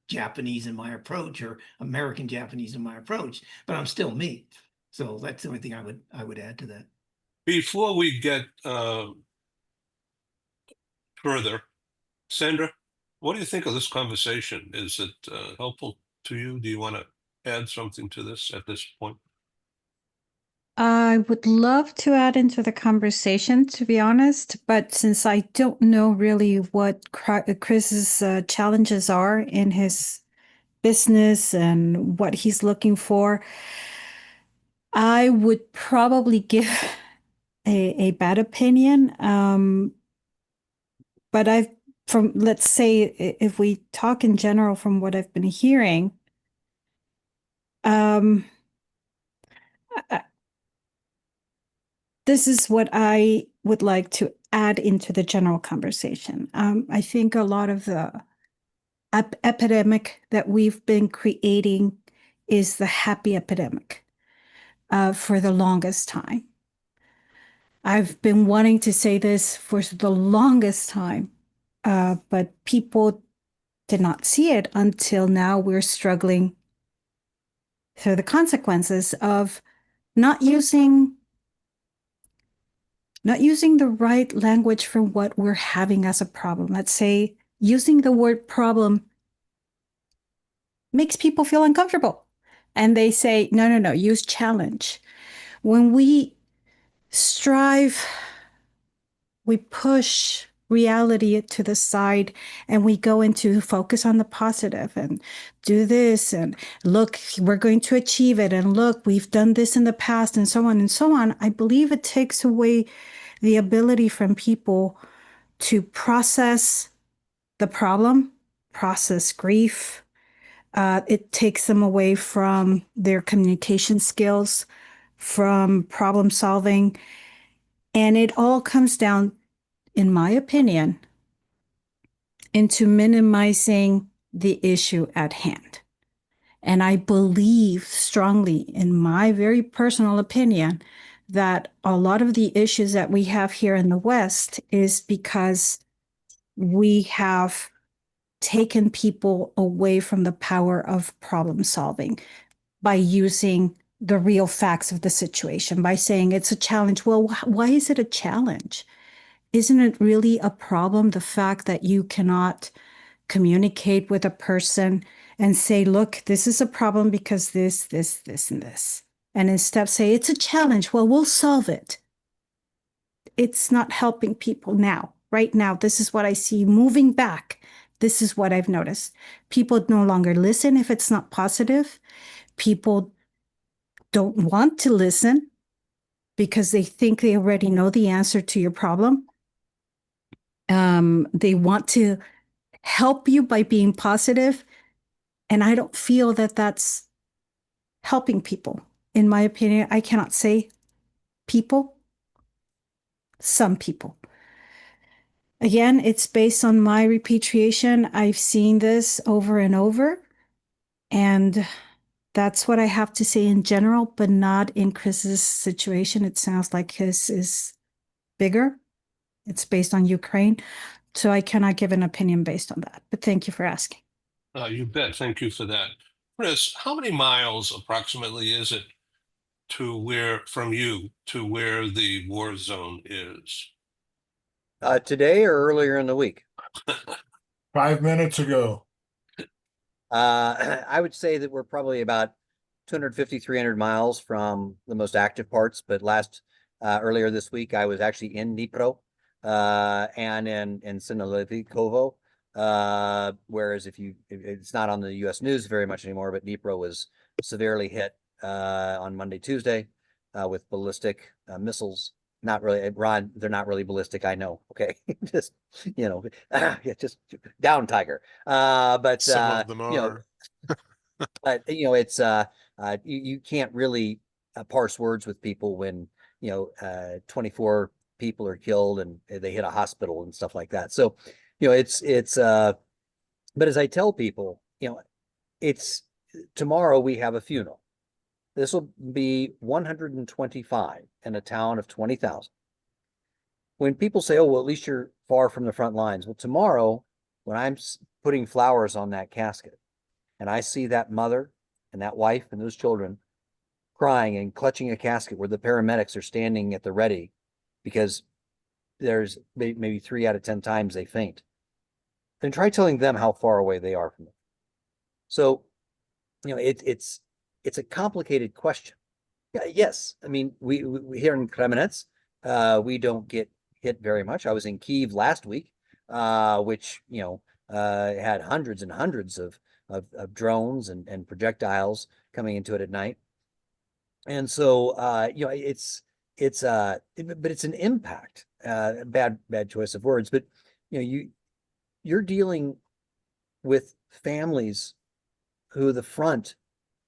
B: Japanese in my approach, or American Japanese in my approach. But I'm still me. So that's the only thing I would add to that.
A: Before we get further, Sandra, what do you think of this conversation? Is it helpful to you? Do you want to add something to this at this point?
D: I would love to add into the conversation, to be honest, but since I don't know really what Chris's challenges are in his business and what he's looking for, I would probably give a bad opinion. But let's say, if we talk in general from what I've been hearing, this is what I would like to add into the general conversation. I think a lot of the epidemic that we've been creating is the happy epidemic for the longest time. I've been wanting to say this for the longest time, but people did not see it until now. We're struggling through the consequences of not using the right language for what we're having as a problem. Let's say using the word problem makes people feel uncomfortable. And they say, no, use challenge. When we strive, we push reality to the side and we go into focus on the positive and do this and look, we're going to achieve it. And look, we've done this in the past, and so on and so on. I believe it takes away the ability from people to process the problem, process grief. It takes them away from their communication skills, from problem solving. And it all comes down, in my opinion, into minimizing the issue at hand. And I believe strongly, in my very personal opinion, that a lot of the issues that we have here in the West is because we have taken people away from the power of problem solving by using the real facts of the situation, by saying it's a challenge. Well, why is it a challenge? Isn't it really a problem, the fact that you cannot communicate with a person and say, look, this is a problem because this, and this. And instead say, it's a challenge. Well, we'll solve it. It's not helping people now. Right now, this is what I see moving back. This is what I've noticed. People no longer listen if it's not positive. People don't want to listen because they think they already know the answer to your problem. They want to help you by being positive. And I don't feel that that's helping people. In my opinion, I cannot say people, some people. Again, it's based on my repatriation. I've seen this over and over. And that's what I have to say in general, but not in Chris's situation. It sounds like his is bigger. It's based on Ukraine. So I cannot give an opinion based on that. But thank you for asking.
A: You bet. Thank you for that. Chris, how many miles approximately is it from you to where the war zone is?
C: Today or earlier in the week?
F: 5 minutes ago.
C: I would say that we're probably about 250, 300 miles from the most active parts, but earlier this week, I was actually in Dnipro, and in Sinaloa, whereas it's not on the U.S. news very much anymore, but Dnipro was severely hit on Monday, Tuesday with ballistic missiles. Not really, Ron, they're not really ballistic, I know. Okay. Just, yeah, just down, Tiger. But
E: Some of them
C: you know,
E: are.
C: but it's you can't really parse words with people when 24 people are killed and they hit a hospital and stuff like that. So it's but as I tell people, it's tomorrow we have a funeral. This will be 125 in a town of 20,000. When people say, oh, well, at least you're far from the front lines. Well, tomorrow, when I'm putting flowers on that casket and I see that mother and that wife and those children crying and clutching a casket where the paramedics are standing at the ready because there's maybe 3 out of 10 times they faint, then try telling them how far away they are from it. So, it's a complicated question. Yes, I mean, we here in Kremenets, we don't get hit very much. I was in Kyiv last week, which had hundreds and hundreds of drones and projectiles coming into it at night, and so but it's an impact. Bad choice of words, but you're dealing with families who the front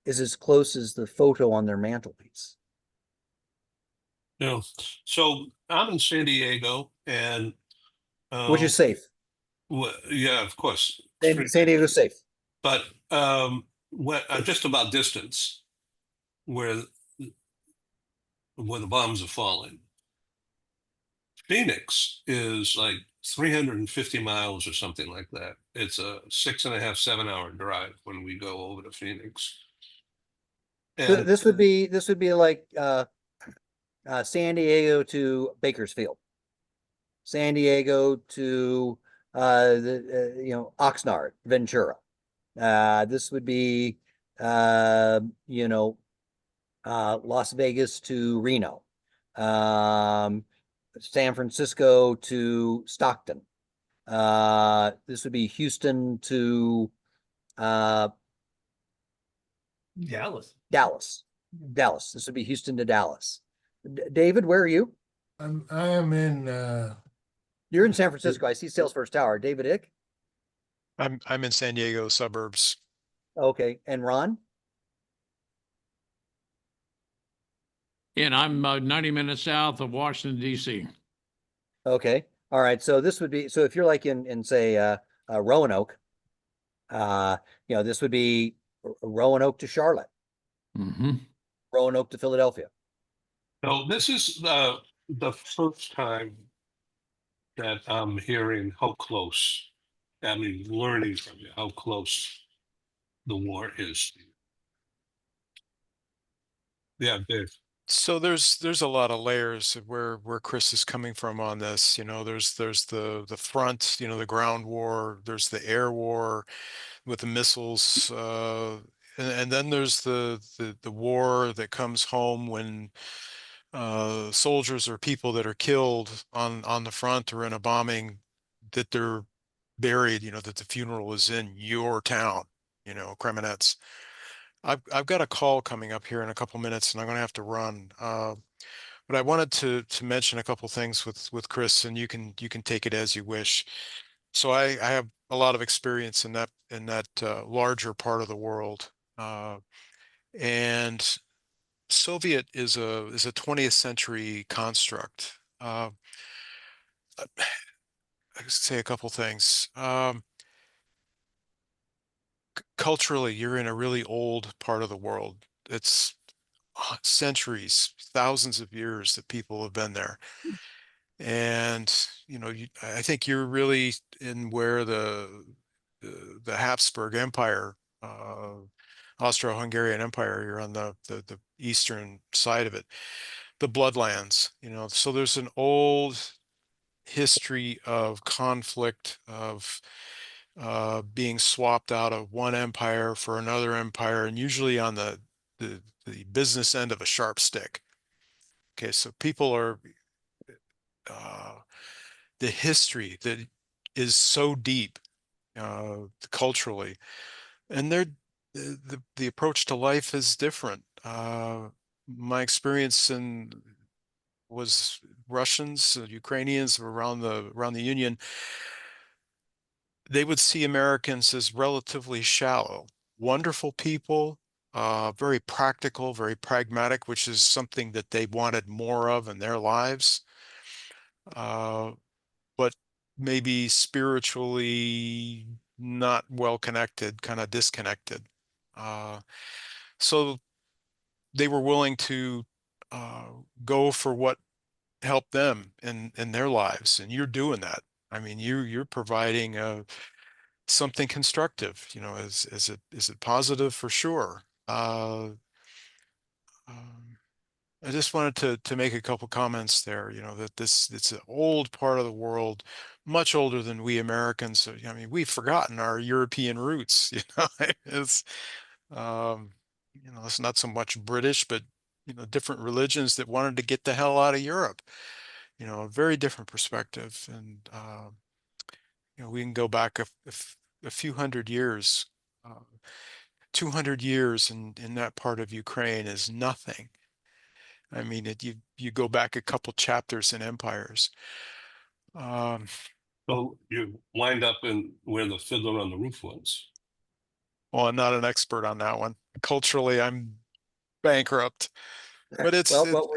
C: is as close as the photo on their mantelpiece.
A: Yeah. So I'm in San Diego, and
C: Which is safe.
A: yeah, of course.
C: San Diego's safe.
A: But just about distance where the bombs are falling. Phoenix is like 350 miles or something like that. It's a 6.5, 7 hour drive when we go over to Phoenix. And
C: This would be like San Diego to Bakersfield, San Diego to Oxnard, Ventura. This would be Las Vegas to Reno, San Francisco to Stockton. This would be Houston to
B: Dallas.
C: Dallas. This would be Houston to Dallas. David, where are you?
F: I am in
C: You're in San Francisco. I see Salesforce Tower. David Ick.
E: I'm in San Diego suburbs.
C: Okay, and Ron.
G: And I'm 90 minutes south of Washington, D.C.
C: Okay, all right. So this would be if you're like in say Roanoke, this would be Roanoke to Charlotte,
G: Mm-hmm.
C: Roanoke to Philadelphia.
A: so this is the first time that I'm hearing how close, I mean, learning from you, how close the war is. Yeah, Dave.
E: So there's a lot of layers of where Chris is coming from on this. There's the front, the ground war, there's the air war with the missiles, and then there's the war that comes home when soldiers or people that are killed on the front or in a bombing, that they're buried, that the funeral is in your town, Kremenets. I've got a call coming up here in a couple minutes, and I'm going to have to run. But I wanted to mention a couple things with Chris, and you can take it as you wish. So I have a lot of experience in that larger part of the world, and Soviet is a 20th century construct. I say a couple things. Culturally, you're in a really old part of the world. It's centuries, thousands of years that people have been there. And I think you're really in where the Habsburg Empire, Austro-Hungarian Empire, you're on the eastern side of it, the bloodlands, so there's an old history of conflict, of being swapped out of one empire for another empire, and usually on the business end of a sharp stick. Okay, so people are the history that is so deep culturally, and the approach to life is different. My experience was Russians, Ukrainians around the Union. They would see Americans as relatively shallow, wonderful people, very practical, very pragmatic, which is something that they wanted more of in their lives, but maybe spiritually not well connected, kind of disconnected. So they were willing to go for what helped them in their lives, and you're doing that. I mean, you're providing something constructive. Is it positive? For sure. Um, I just wanted to make a couple comments there. That it's an old part of the world, much older than we Americans. So, I mean, we've forgotten our European roots. It's it's not so much British, but different religions that wanted to get the hell out of Europe. A very different perspective, and we can go back a few hundred years. 200 years in that part of Ukraine is nothing. I mean, you go back a couple chapters in empires.
A: So you wind up in where the Fiddler on the Roof was.
E: Well, I'm not an expert on that one. Culturally, I'm bankrupt. But
C: Well,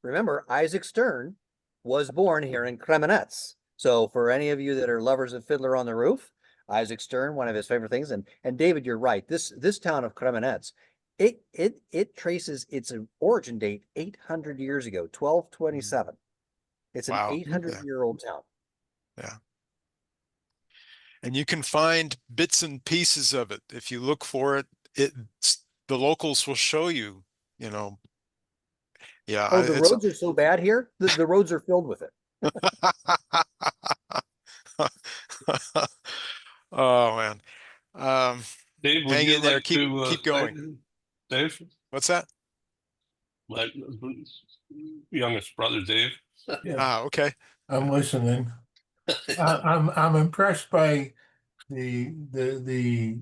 C: remember, Isaac Stern was born here in Kremenetz. So for any of you that are lovers of Fiddler on the Roof, Isaac Stern, one of his favorite things, and David, you're right. This town of Kremenetz, it traces its origin date 800 years ago, 1227. It's an
E: wow.
C: 800-year-old town.
E: Yeah. And you can find bits and pieces of it. If you look for it, the locals will show you, Yeah.
C: Oh, the roads are so bad here. The roads are filled with it.
E: Oh man.
A: Dave, would
E: Hang
A: you
E: in there.
A: like to
E: Keep going.
A: Dave?
E: What's that?
A: My youngest brother, Dave.
F: Yeah,
E: Okay.
F: I'm listening. I'm impressed by the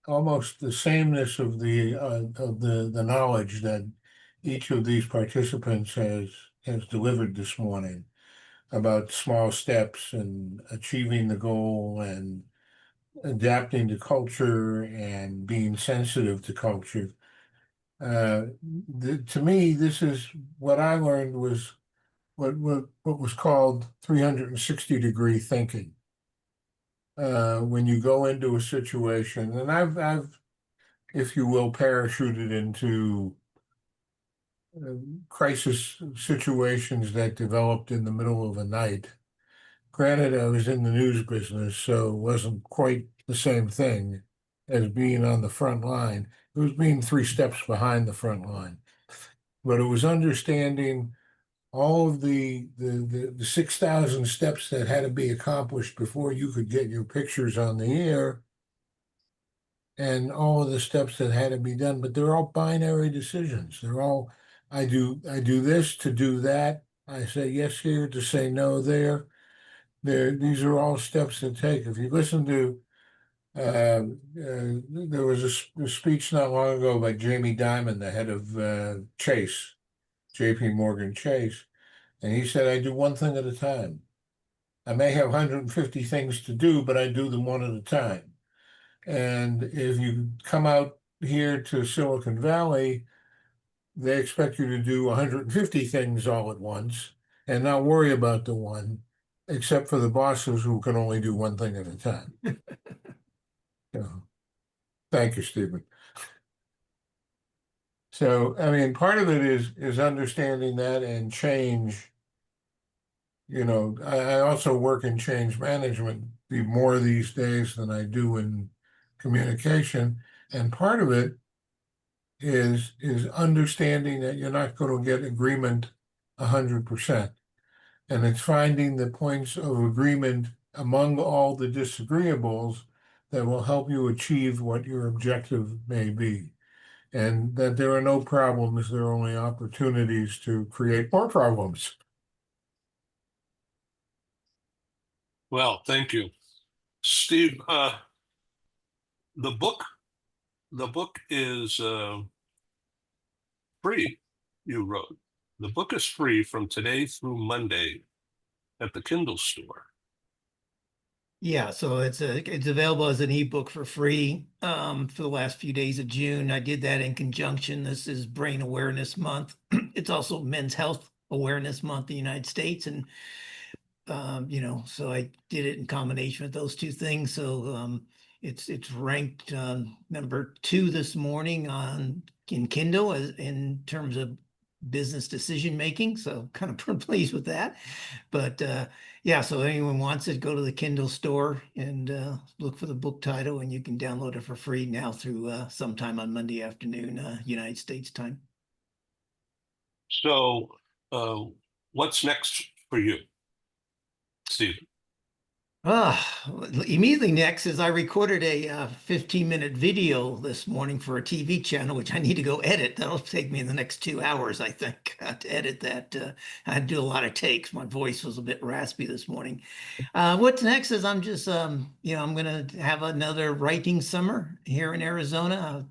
F: almost the sameness of the knowledge that each of these participants has delivered this morning about small steps and achieving the goal and adapting to culture and being sensitive to culture. To me, this is what I learned was what was called 360-degree thinking. When you go into a situation, and I've, if you will, parachuted into crisis situations that developed in the middle of the night. Granted, I was in the news business, so it wasn't quite the same thing as being on the front line. It was being 3 steps behind the front line. But it was understanding all of the 6,000 steps that had to be accomplished before you could get your pictures on the air, and all of the steps that had to be done. But they're all binary decisions. They're all, I do this to do that. I say yes here to say no there. These are all steps to take. If you listen to, there was a speech not long ago by Jamie Dimon, the head of Chase, J.P. Morgan Chase, and he said, "I do one thing at a time. I may have 150 things to do, but I do them one at a time." And if you come out here to Silicon Valley, they expect you to do 150 things all at once and not worry about the one, except for the bosses who can only do one thing at a time. Thank you, Stephen. So, I mean, part of it is understanding that and change. I also work in change management more these days than I do in communication. And part of it is understanding that you're not going to get agreement 100%. And it's finding the points of agreement among all the disagreeables that will help you achieve what your objective may be. And that there are no problems, there are only opportunities to create more problems.
A: Well, thank you. Steve, the book, the book is free, you wrote. The book is free from today through Monday at the Kindle store.
B: Yeah, so it's available as an ebook for free for the last few days of June. I did that in conjunction. This is Brain Awareness Month. It's also Men's Health Awareness Month in the United States, and so I did it in combination with those two things. So it's ranked number 2 this morning in Kindle in terms of business decision making. So kind of pleased with that. But yeah, so anyone wants it, go to the Kindle store and look for the book title, and you can download it for free now through sometime on Monday afternoon, United States time.
A: So what's next for you, Steve?
B: Immediately next is I recorded a 15-minute video this morning for a TV channel, which I need to go edit. That'll take me in the next 2 hours, I think, to edit that. I had to do a lot of takes. My voice was a bit raspy this morning. What's next is I'm just, I'm going to have another writing summer here in Arizona,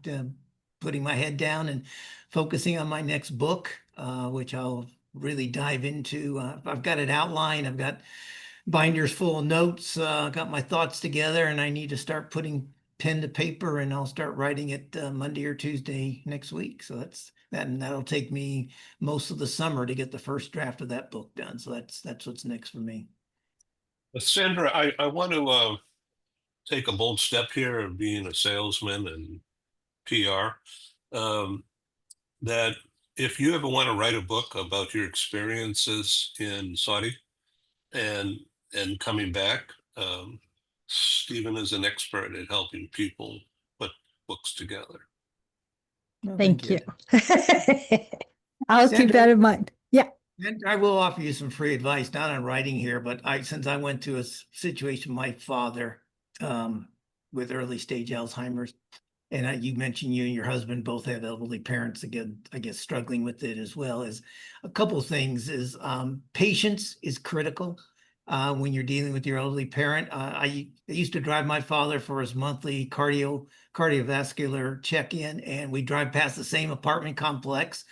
B: putting my head down and focusing on my next book, which I'll really dive into. I've got it outlined. I've got binders full of notes, got my thoughts together, and I need to start putting pen to paper, and I'll start writing it Monday or Tuesday next week. So that'll take me most of the summer to get the first draft of that book done. So that's what's next for me.
A: Sandra, I want to take a bold step here of being a salesman and PR. That if you ever want to write a book about your experiences in Saudi and coming back, Stephen is an expert at helping people put books together.
B: Well,
D: Thank you. I'll keep
B: Sandra,
D: that in mind. Yeah.
B: and I will offer you some free advice, not on writing here, but since I went through a situation with my father with early stage Alzheimer's, and you mentioned you and your husband both have elderly parents, again, I guess struggling with it as well. As a couple of things is patience is critical when you're dealing with your elderly parent. I used to drive my father for his monthly cardiovascular check-in, and we drive past the same apartment complex,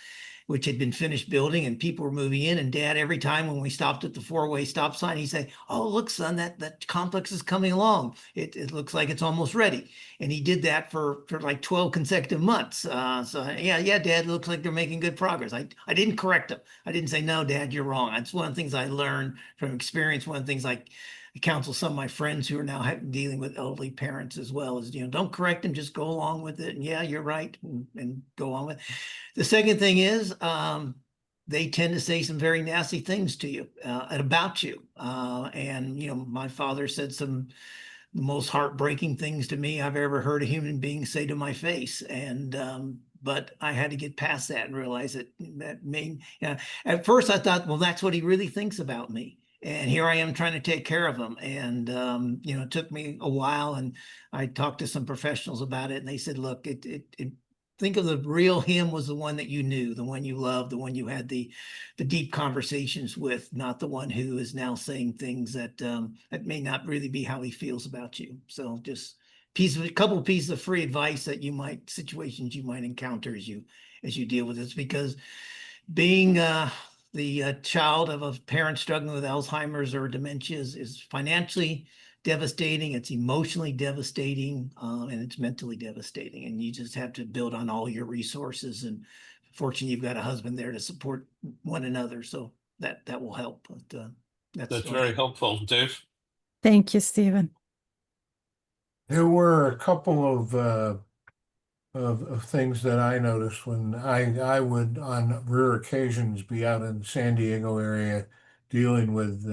B: which had been finished building, and people were moving in. And Dad, every time when we stopped at the 4-way stop sign, he'd say, "Oh, look, son, that complex is coming along. It looks like it's almost ready." And he did that for like 12 consecutive months. So yeah, Dad, it looks like they're making good progress. I didn't correct him. I didn't say, "No, Dad, you're wrong." That's one of the things I learned from experience. One of the things I counsel some of my friends who are now dealing with elderly parents as well is, don't correct them, just go along with it. And yeah, you're right, and go on with it. The second thing is they tend to say some very nasty things to you and about you. And my father said some the most heartbreaking things to me I've ever heard a human being say to my face. And but I had to get past that and realize that made, at first I thought, well, that's what he really thinks about me. And here I am trying to take care of him. And it took me a while, and I talked to some professionals about it, and they said, look, think of the real him was the one that you knew, the one you loved, the one you had the deep conversations with, not the one who is now saying things that that may not really be how he feels about you. So just a couple pieces of free advice that situations you might encounter as you deal with this, because being the child of a parent struggling with Alzheimer's or dementia is financially devastating, it's emotionally devastating, and it's mentally devastating. And you just have to build on all your resources. And fortunately, you've got a husband there to support one another, so that will help. But
A: That's very helpful, Dave.
D: Thank you, Stephen.
F: There were a couple of things that I noticed when I would on rare occasions be out in the San Diego area dealing with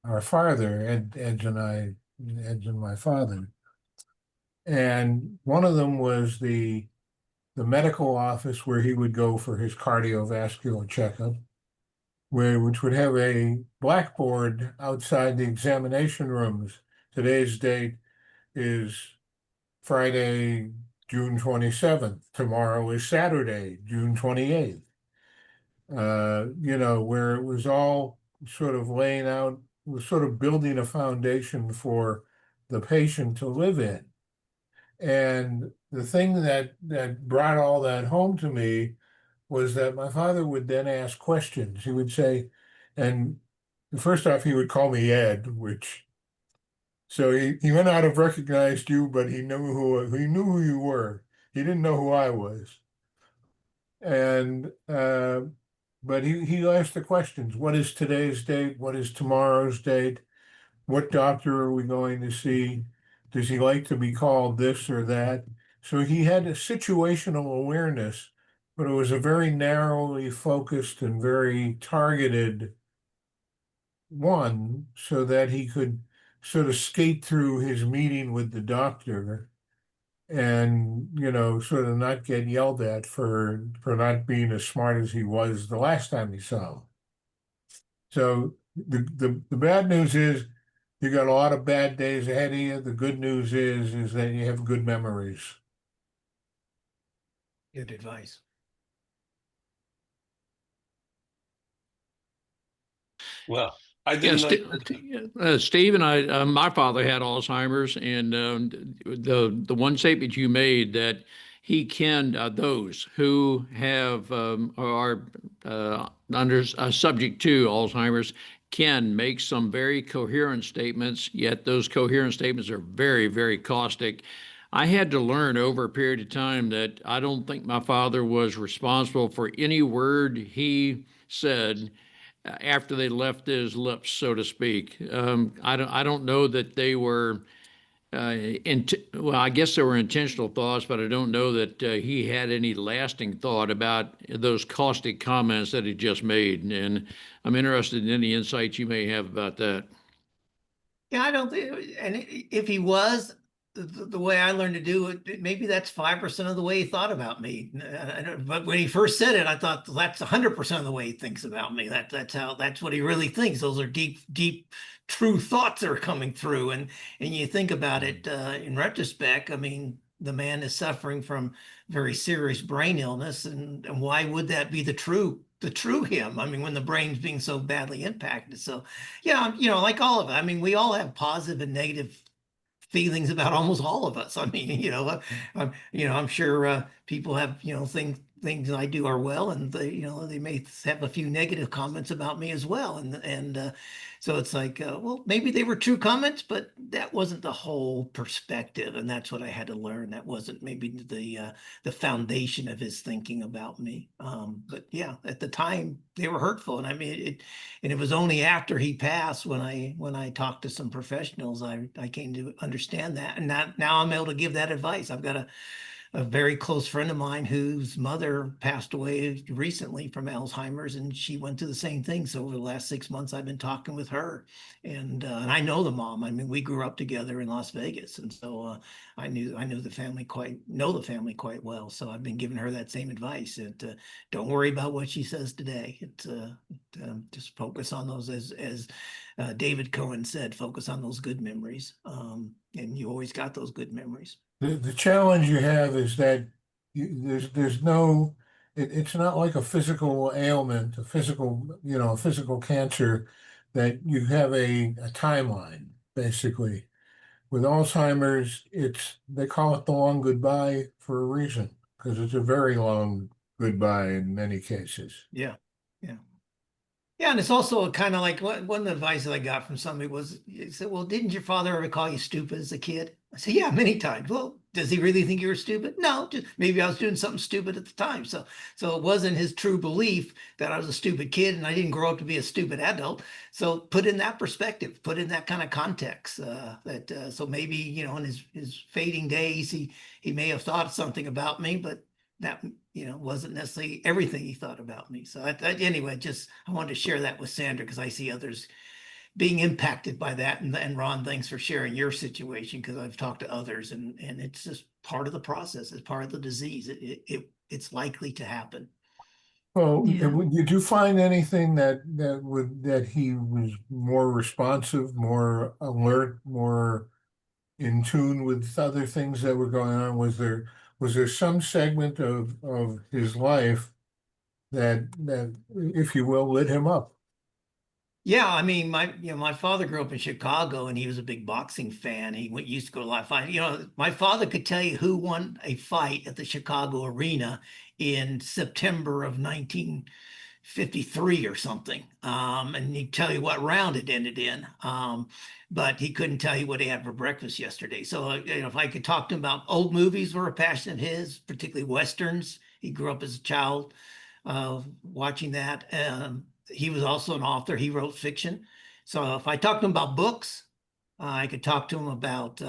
F: our father, Ed's and my father. And one of them was the medical office where he would go for his cardiovascular checkup, which would have a blackboard outside the examination rooms. Today's date is Friday, June 27th. Tomorrow is Saturday, June 28th. Where it was all sort of laying out was sort of building a foundation for the patient to live in. And the thing that brought all that home to me was that my father would then ask questions. He would say, and first off, he would call me Ed, which so he may not have recognized you, but he knew who you were. He didn't know who I was. And but he asked the questions. What is today's date? What is tomorrow's date? What doctor are we going to see? Does he like to be called this or that? So he had a situational awareness, but it was a very narrowly focused and very targeted one so that he could sort of skate through his meeting with the doctor and, sort of not get yelled at for not being as smart as he was the last time he saw him. So the bad news is you got a lot of bad days ahead of you. The good news is that you have good memories.
B: Good advice.
A: Well, I
G: Yeah,
A: didn't know.
G: Steve and I, my father had Alzheimer's, and the one statement you made that he can those who have are under subject to Alzheimer's can make some very coherent statements, yet those coherent statements are very, very caustic. I had to learn over a period of time that I don't think my father was responsible for any word he said after they left his lips, so to speak. I don't know that they were, well, I guess they were intentional thoughts, but I don't know that he had any lasting thought about those caustic comments that he just made. And I'm interested in any insights you may have about that.
B: Yeah, I don't think, and if he was, the way I learned to do it, maybe that's 5% of the way he thought about me. But when he first said it, I thought that's 100% of the way he thinks about me. That's what he really thinks. Those are deep, true thoughts that are coming through. And you think about it in retrospect. I mean, the man is suffering from very serious brain illness, and why would that be the true him? I mean, when the brain's being so badly impacted. So yeah, like all of it. I mean, we all have positive and negative feelings about almost all of us. I mean, I'm sure people have, things I do are well, and they may have a few negative comments about me as well, and so it's like, well, maybe they were true comments, but that wasn't the whole perspective, and that's what I had to learn. That wasn't maybe the foundation of his thinking about me. But yeah, at the time they were hurtful, and I mean and it was only after he passed when I talked to some professionals I came to understand that, and now I'm able to give that advice. I've got a very close friend of mine whose mother passed away recently from Alzheimer's, and she went through the same thing. So over the last 6 months, I've been talking with her, and I know the mom. I mean, we grew up together in Las Vegas, and so I know the family quite well. So I've been giving her that same advice. And don't worry about what she says today. Just focus on those, as David Cohen said, focus on those good memories, and you always got those good memories.
F: The challenge you have is that there's no, it's not like a physical ailment, a physical cancer that you have a timeline, basically. With Alzheimer's, they call it the long goodbye for a reason, because it's a very long goodbye in many cases.
B: Yeah. Yeah. Yeah, and it's also kind of like one of the advice that I got from somebody was, he said, "Well, didn't your father ever call you stupid as a kid?" I said, "Yeah, many times." "Well, does he really think you were stupid?" "No, just maybe I was doing something stupid at the time." So it wasn't his true belief that I was a stupid kid and I didn't grow up to be a stupid adult. So put in that perspective, put in that kind of context. So maybe in his fading days, he may have thought something about me, but that wasn't necessarily everything he thought about me. So anyway, I wanted to share that with Sandra because I see others being impacted by that. And Ron, thanks for sharing your situation, because I've talked to others, and it's just part of the process. It's part of the disease. It's likely to happen.
F: Well,
D: Yeah.
F: did you find anything that he was more responsive, more alert, more in tune with other things that were going on? Was there some segment of his life that, if you will, lit him up?
B: Yeah, I mean, my father grew up in Chicago, and he was a big boxing fan. Used to go to a lot of fights. My father could tell you who won a fight at the Chicago arena in September of 1953 or something. And he'd tell you what round it ended in. But he couldn't tell you what he had for breakfast yesterday. So, if I could talk to him about old movies were a passion of his, particularly Westerns. He grew up as a child watching that. He was also an author. He wrote fiction. So if I talk to him about books, I could talk to him about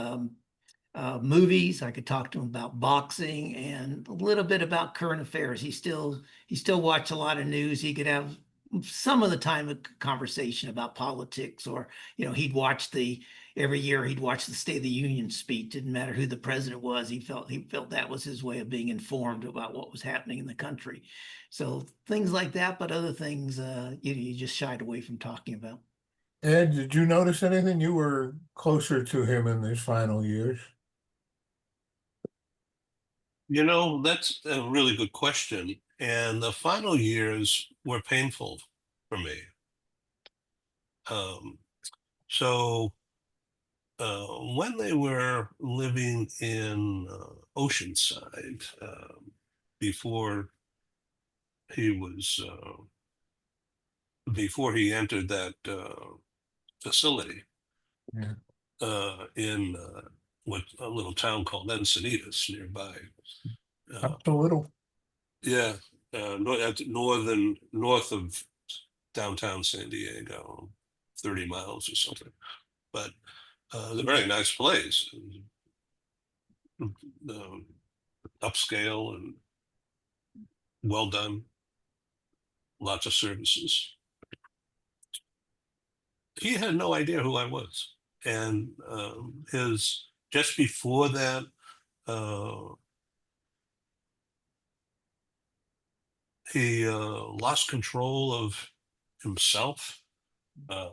B: movies. I could talk to him about boxing and a little bit about current affairs. He still watched a lot of news. He could have some of the time a conversation about politics, or he'd watch the every year he'd watch the State of the Union speech. Didn't matter who the president was. He felt that was his way of being informed about what was happening in the country. So things like that, but other things you just shied away from talking about.
F: Ed, did you notice anything? You were closer to him in his final years.
A: That's a really good question. And the final years were painful for me. Um, so when they were living in Oceanside, before he was before he entered that facility
F: Yeah.
A: in what a little town called Encinitas nearby.
F: Up a little.
A: Yeah, north of downtown San Diego, 30 miles or something. But it's a very nice place, upscale and well done, lots of services. He had no idea who I was, and his just before that. He lost control of himself, uh,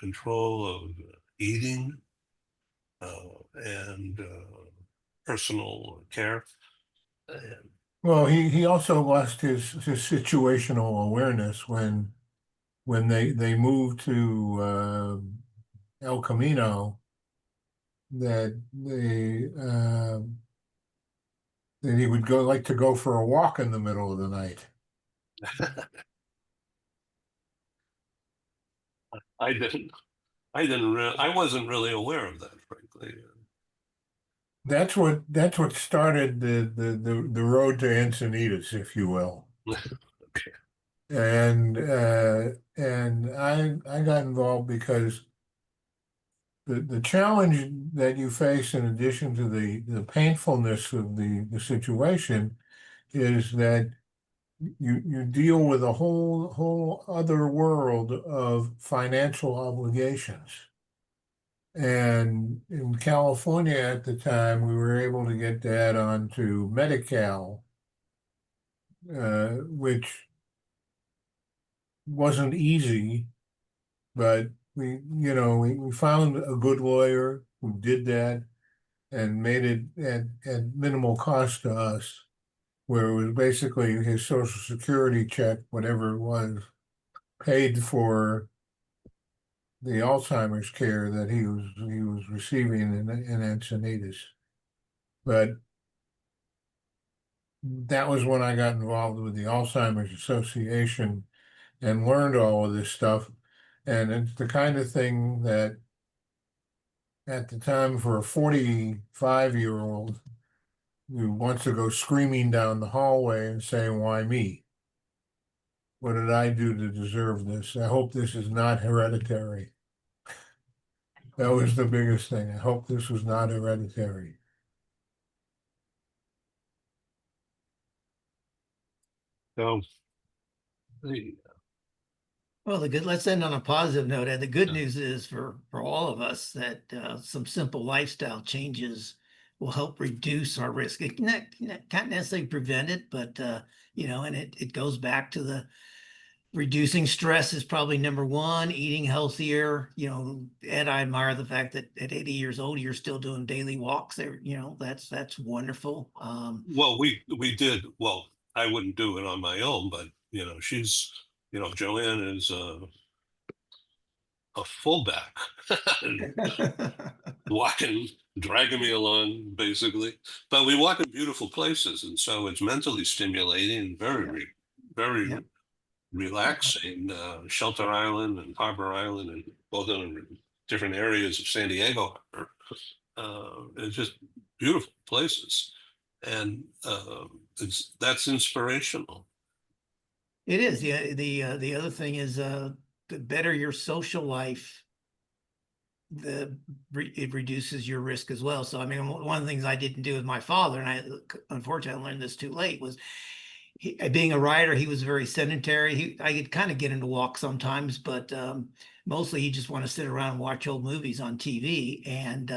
A: control of eating, and personal care. And,
F: Well, he also lost his situational awareness when they moved to El Camino, that he would like to go for a walk in the middle of the night.
A: I didn't. I wasn't really aware of that, frankly.
F: That's what started the road to Encinitas, if you will.
A: Okay.
F: And I got involved because the challenge that you face, in addition to the painfulness of the situation, is that you deal with a whole other world of financial obligations. And in California at the time, we were able to get Dad onto Medi-Cal, which wasn't easy, but we found a good lawyer who did that and made it at minimal cost to us, where it was basically his Social Security check, whatever it was, paid for the Alzheimer's care that he was receiving in Encinitas. But that was when I got involved with the Alzheimer's Association and learned all of this stuff. And it's the kind of thing that at the time, for a 45-year-old who wants to go screaming down the hallway and saying, "Why me? What did I do to deserve this? I hope this is not hereditary." That was the biggest thing. I hope this was not hereditary.
A: So, the-
B: Well, let's end on a positive note. And the good news is for all of us that some simple lifestyle changes will help reduce our risk. It can't necessarily prevent it, but and it goes back to the reducing stress is probably number one, eating healthier. Ed, I admire the fact that at 80 years old, you're still doing daily walks there. That's wonderful.
A: well, we did. Well, I wouldn't do it on my own, but she's, Joanne is a fullback, walking, dragging me along, basically. But we walk in beautiful places, and so it's mentally stimulating, very
B: Yep.
A: relaxing. Shelter Island and Harbor Island, and both of them are different areas of San Diego. It's just beautiful places, and that's inspirational.
B: It is. The other thing is the better your social life, it reduces your risk as well. So I mean, one of the things I didn't do with my father, and I unfortunately learned this too late, was being a writer, he was very sedentary. I could kind of get him to walk sometimes, but mostly he just want to sit around and watch old movies on TV. And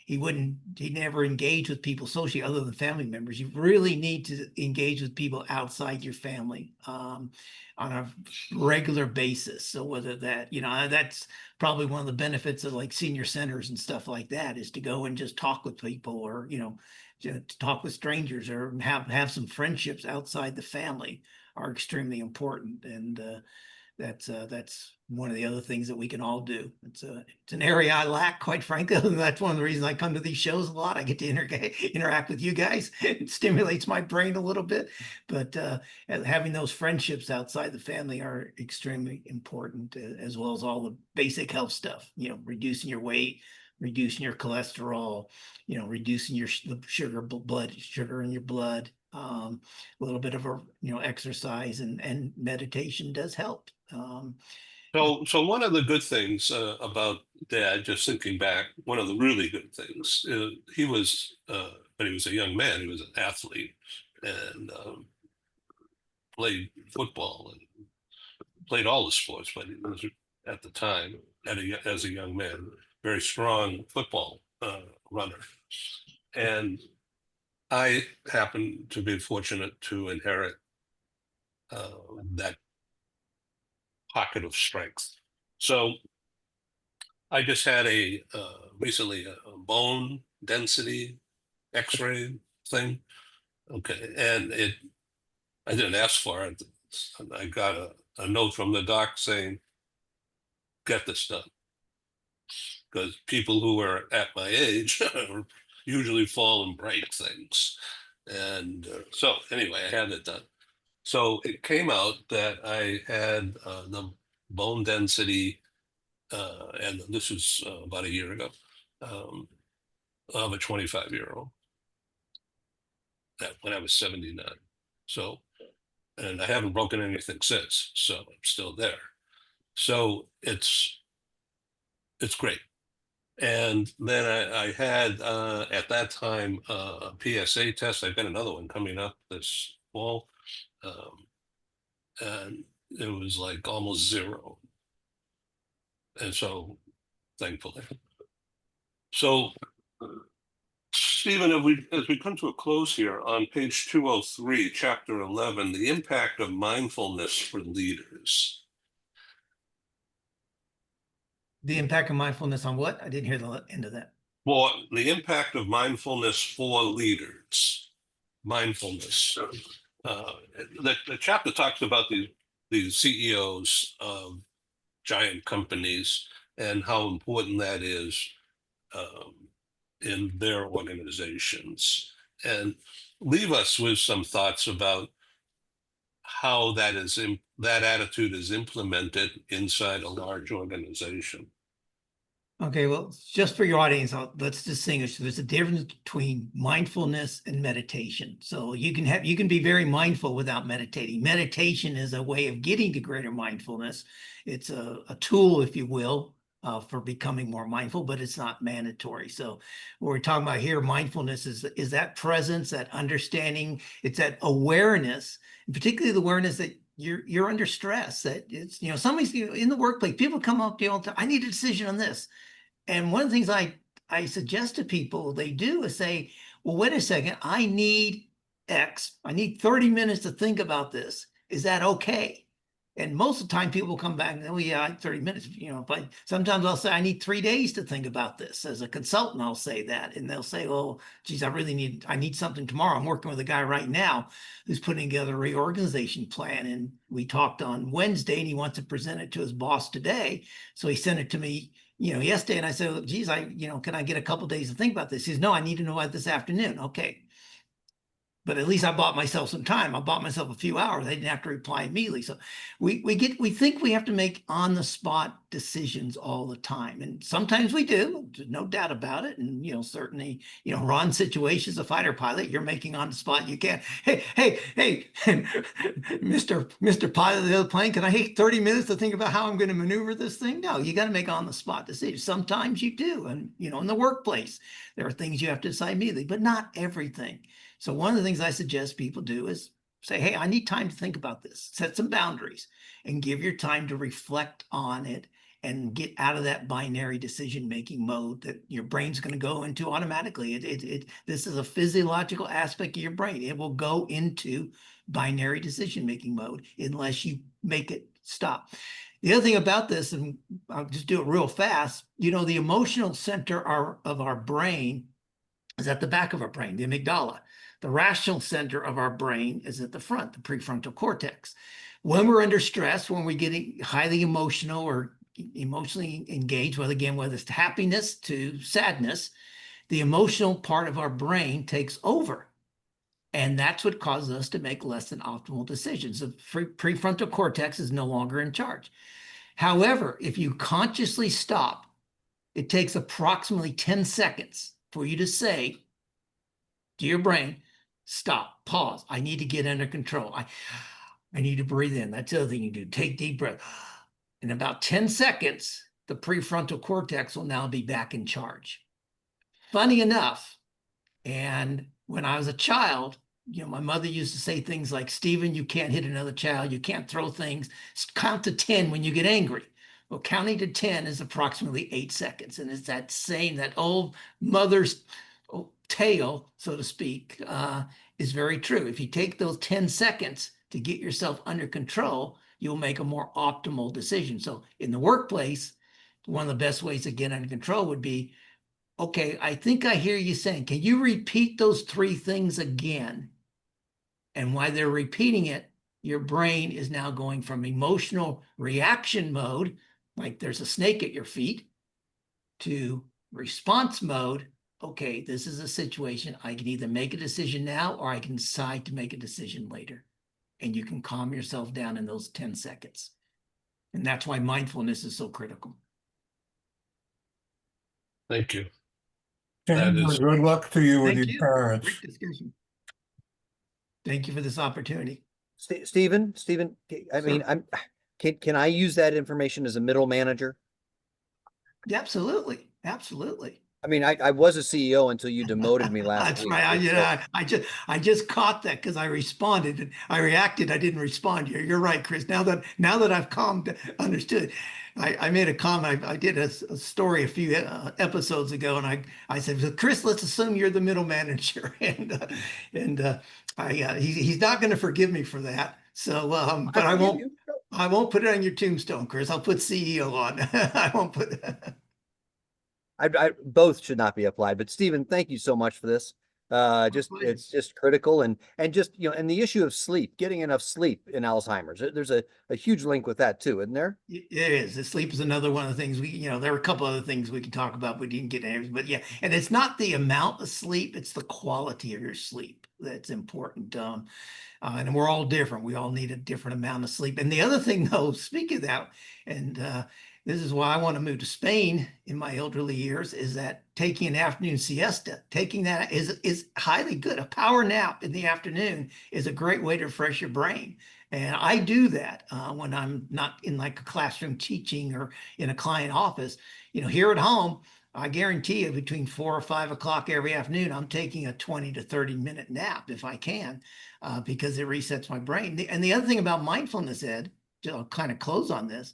B: he never engaged with people socially other than family members. You really need to engage with people outside your family on a regular basis. So whether that, that's probably one of the benefits of like senior centers and stuff like that, is to go and just talk with people, or, to talk with strangers, or have some friendships outside the family are extremely important. And that's one of the other things that we can all do. It's an area I lack, quite frankly. That's one of the reasons I come to these shows a lot. I get to interact with you guys. It stimulates my brain a little bit. But having those friendships outside the family are extremely important, as well as all the basic health stuff. Reducing your weight, reducing your cholesterol, reducing your blood sugar in your blood. A little bit of exercise and meditation does help.
A: So one of the good things about Dad, just thinking back, one of the really good things, he was, when he was a young man, he was an athlete, and played football and played all the sports, but he was at the time, as a young man, very strong football runner. And I happened to be fortunate to inherit that pocket of strength. So I just had recently a bone density X-ray thing. Okay, and I didn't ask for it. I got a note from the doc saying, "Get this done," because people who are at my age usually fall and break things. And so anyway, I had it done. So it came out that I had the bone density, and this was about a year ago, of a 25-year-old when I was 79. So, and I haven't broken anything since, so I'm still there. So it's great. And then I had at that time a PSA test. I've got another one coming up this fall, and it was like almost zero. And so, thankfully. So, Stephen, as we come to a close here on page 203, chapter 11, the impact of mindfulness for leaders.
B: The impact of mindfulness on what? I didn't hear the end of that.
A: Well, the impact of mindfulness for leaders. Mindfulness. The chapter talks about these CEOs of giant companies and how important that is in their organizations, and leave us with some thoughts about how that attitude is implemented inside a large organization.
B: Okay, well, just for your audience, let's distinguish. There's a difference between mindfulness and meditation. So you can be very mindful without meditating. Meditation is a way of getting to greater mindfulness. It's a tool, if you will, for becoming more mindful, but it's not mandatory. So what we're talking about here, mindfulness is that presence, that understanding, it's that awareness, and particularly the awareness that you're under stress, that it's, somebody's in the workplace, people come up to you all the time, I need a decision on this. And one of the things I suggest to people they do is say, well, wait a second, I need X. I need 30 minutes to think about this. Is that okay? And most of the time people come back and, oh yeah, 30 minutes, but sometimes I'll say, I need 3 days to think about this. As a consultant, I'll say that. And they'll say, oh, geez, I need something tomorrow. I'm working with a guy right now who's putting together a reorganization plan. And we talked on Wednesday and he wants to present it to his boss today. So he sent it to me, yesterday. And I said, well, geez, can I get a couple days to think about this? He says, no, I need to know about this afternoon. Okay. But at least I bought myself some time. I bought myself a few hours. I didn't have to reply immediately. So we think we have to make on the spot decisions all the time. And sometimes we do, there's no doubt about it. And, certainly, Ron's situation as a fighter pilot, you're making on the spot. You can't, hey, Mr. Pilot of the other plane, can I take 30 minutes to think about how I'm going to maneuver this thing? No, you got to make on the spot decisions. Sometimes you do. And, in the workplace, there are things you have to decide immediately, but not everything. So one of the things I suggest people do is say, hey, I need time to think about this. Set some boundaries and give your time to reflect on it and get out of that binary decision-making mode that your brain's going to go into automatically. This is a physiological aspect of your brain. It will go into binary decision-making mode unless you make it stop. The other thing about this, and I'll just do it real fast, the emotional center of our brain is at the back of our brain, the amygdala. The rational center of our brain is at the front, the prefrontal cortex. When we're under stress, when we're getting highly emotional or emotionally engaged, whether it's happiness to sadness, the emotional part of our brain takes over. And that's what causes us to make less than optimal decisions. The prefrontal cortex is no longer in charge. However, if you consciously stop, it takes approximately 10 seconds for you to say to your brain, stop, pause. I need to get under control. I need to breathe in. That's the other thing you do. Take deep breath. In about 10 seconds, the prefrontal cortex will now be back in charge. Funny enough, and when I was a child, my mother used to say things like, Stephen, you can't hit another child. You can't throw things. Count to 10 when you get angry. Well, counting to 10 is approximately 8 seconds. And it's that old mother's tale, so to speak, is very true. If you take those 10 seconds to get yourself under control, you'll make a more optimal decision. So in the workplace, one of the best ways to get under control would be, okay, I think I hear you saying, can you repeat those 3 things again? And while they're repeating it, your brain is now going from emotional reaction mode, like there's a snake at your feet, to response mode. Okay, this is a situation. I can either make a decision now or I can decide to make a decision later. And you can calm yourself down in those 10 seconds. And that's why mindfulness is so critical.
A: Thank you.
F: Chandler, good luck to you with
B: Thank
F: your
B: you.
F: parents.
B: Great discussion. Thank you for this opportunity.
C: Stephen, I
B: Sir?
C: mean, can I use that information as a middle manager?
B: Absolutely. Absolutely.
C: I mean, I was a CEO until you demoted me last
B: That's
C: week.
B: right. I just caught that because I responded and I reacted. I didn't respond. You're right, Chris. Now that I've understood. I made a comment. I did a story a few episodes ago, and I said, Chris, let's assume you're the middle manager, and he's not going to forgive me for that. So, but I won't put it on your tombstone, Chris. I'll put CEO on. I won't put.
C: Both should not be applied, but Stephen, thank you so much for this. It's just critical and just, and the issue of sleep, getting enough sleep in Alzheimer's, there's a huge link with that too, isn't there?
B: It is. The sleep is another one of the things there are a couple other things we can talk about. We didn't get into, but yeah. And it's not the amount of sleep, it's the quality of your sleep that's important. And we're all different. We all need a different amount of sleep. And the other thing though, speaking of that, and this is why I want to move to Spain in my elderly years, is that taking an afternoon siesta, taking that is highly good. A power nap in the afternoon is a great way to refresh your brain. And I do that when I'm not in like a classroom teaching or in a client office. Here at home, I guarantee you between 4 or 5 o'clock every afternoon, I'm taking a 20 to 30-minute nap if I can, because it resets my brain. And the other thing about mindfulness, Ed, I'll kind of close on this,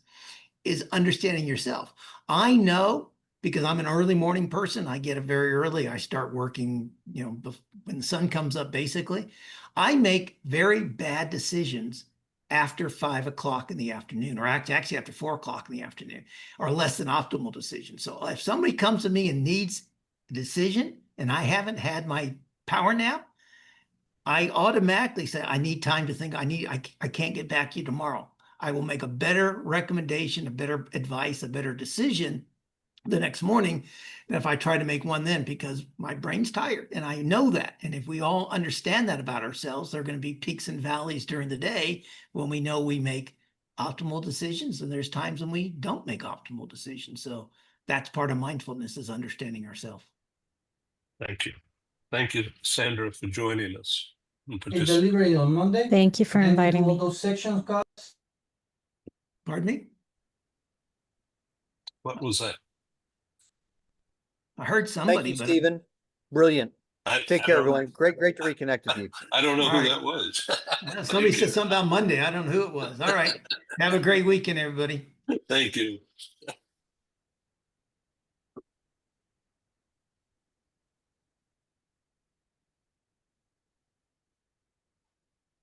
B: is understanding yourself. I know because I'm an early morning person. I get up very early. I start working, when the sun comes up, basically. I make very bad decisions after 5 o'clock in the afternoon, or actually after 4 o'clock in the afternoon, are less than optimal decisions. So if somebody comes to me and needs a decision and I haven't had my power nap, I automatically say, I need time to think. I can't get back to you tomorrow. I will make a better recommendation, a better advice, a better decision the next morning than if I try to make one then, because my brain's tired and I know that. And if we all understand that about ourselves, there are going to be peaks and valleys during the day when we know we make optimal decisions, and there's times when we don't make optimal decisions. So that's part of mindfulness, is understanding ourselves.
A: Thank you. Thank you, Sandra, for joining us. and
H: Hey,
A: particip-
H: delivery on Monday.
D: Thank you for
H: Then we
D: inviting
H: do all
D: me.
H: those sections, Scott.
B: Pardon me?
A: What was that?
B: I heard
C: Thank
B: somebody,
C: you,
B: but
C: Stephen. Brilliant. Take
A: I
C: care,
A: don't-
C: everyone. Great to reconnect with you.
A: I don't know
B: All
A: who
B: right.
A: that was.
B: Somebody
A: Thank
B: said
A: you.
B: something about Monday. I don't know who it was. All right. Have a great weekend, everybody.
A: Thank you.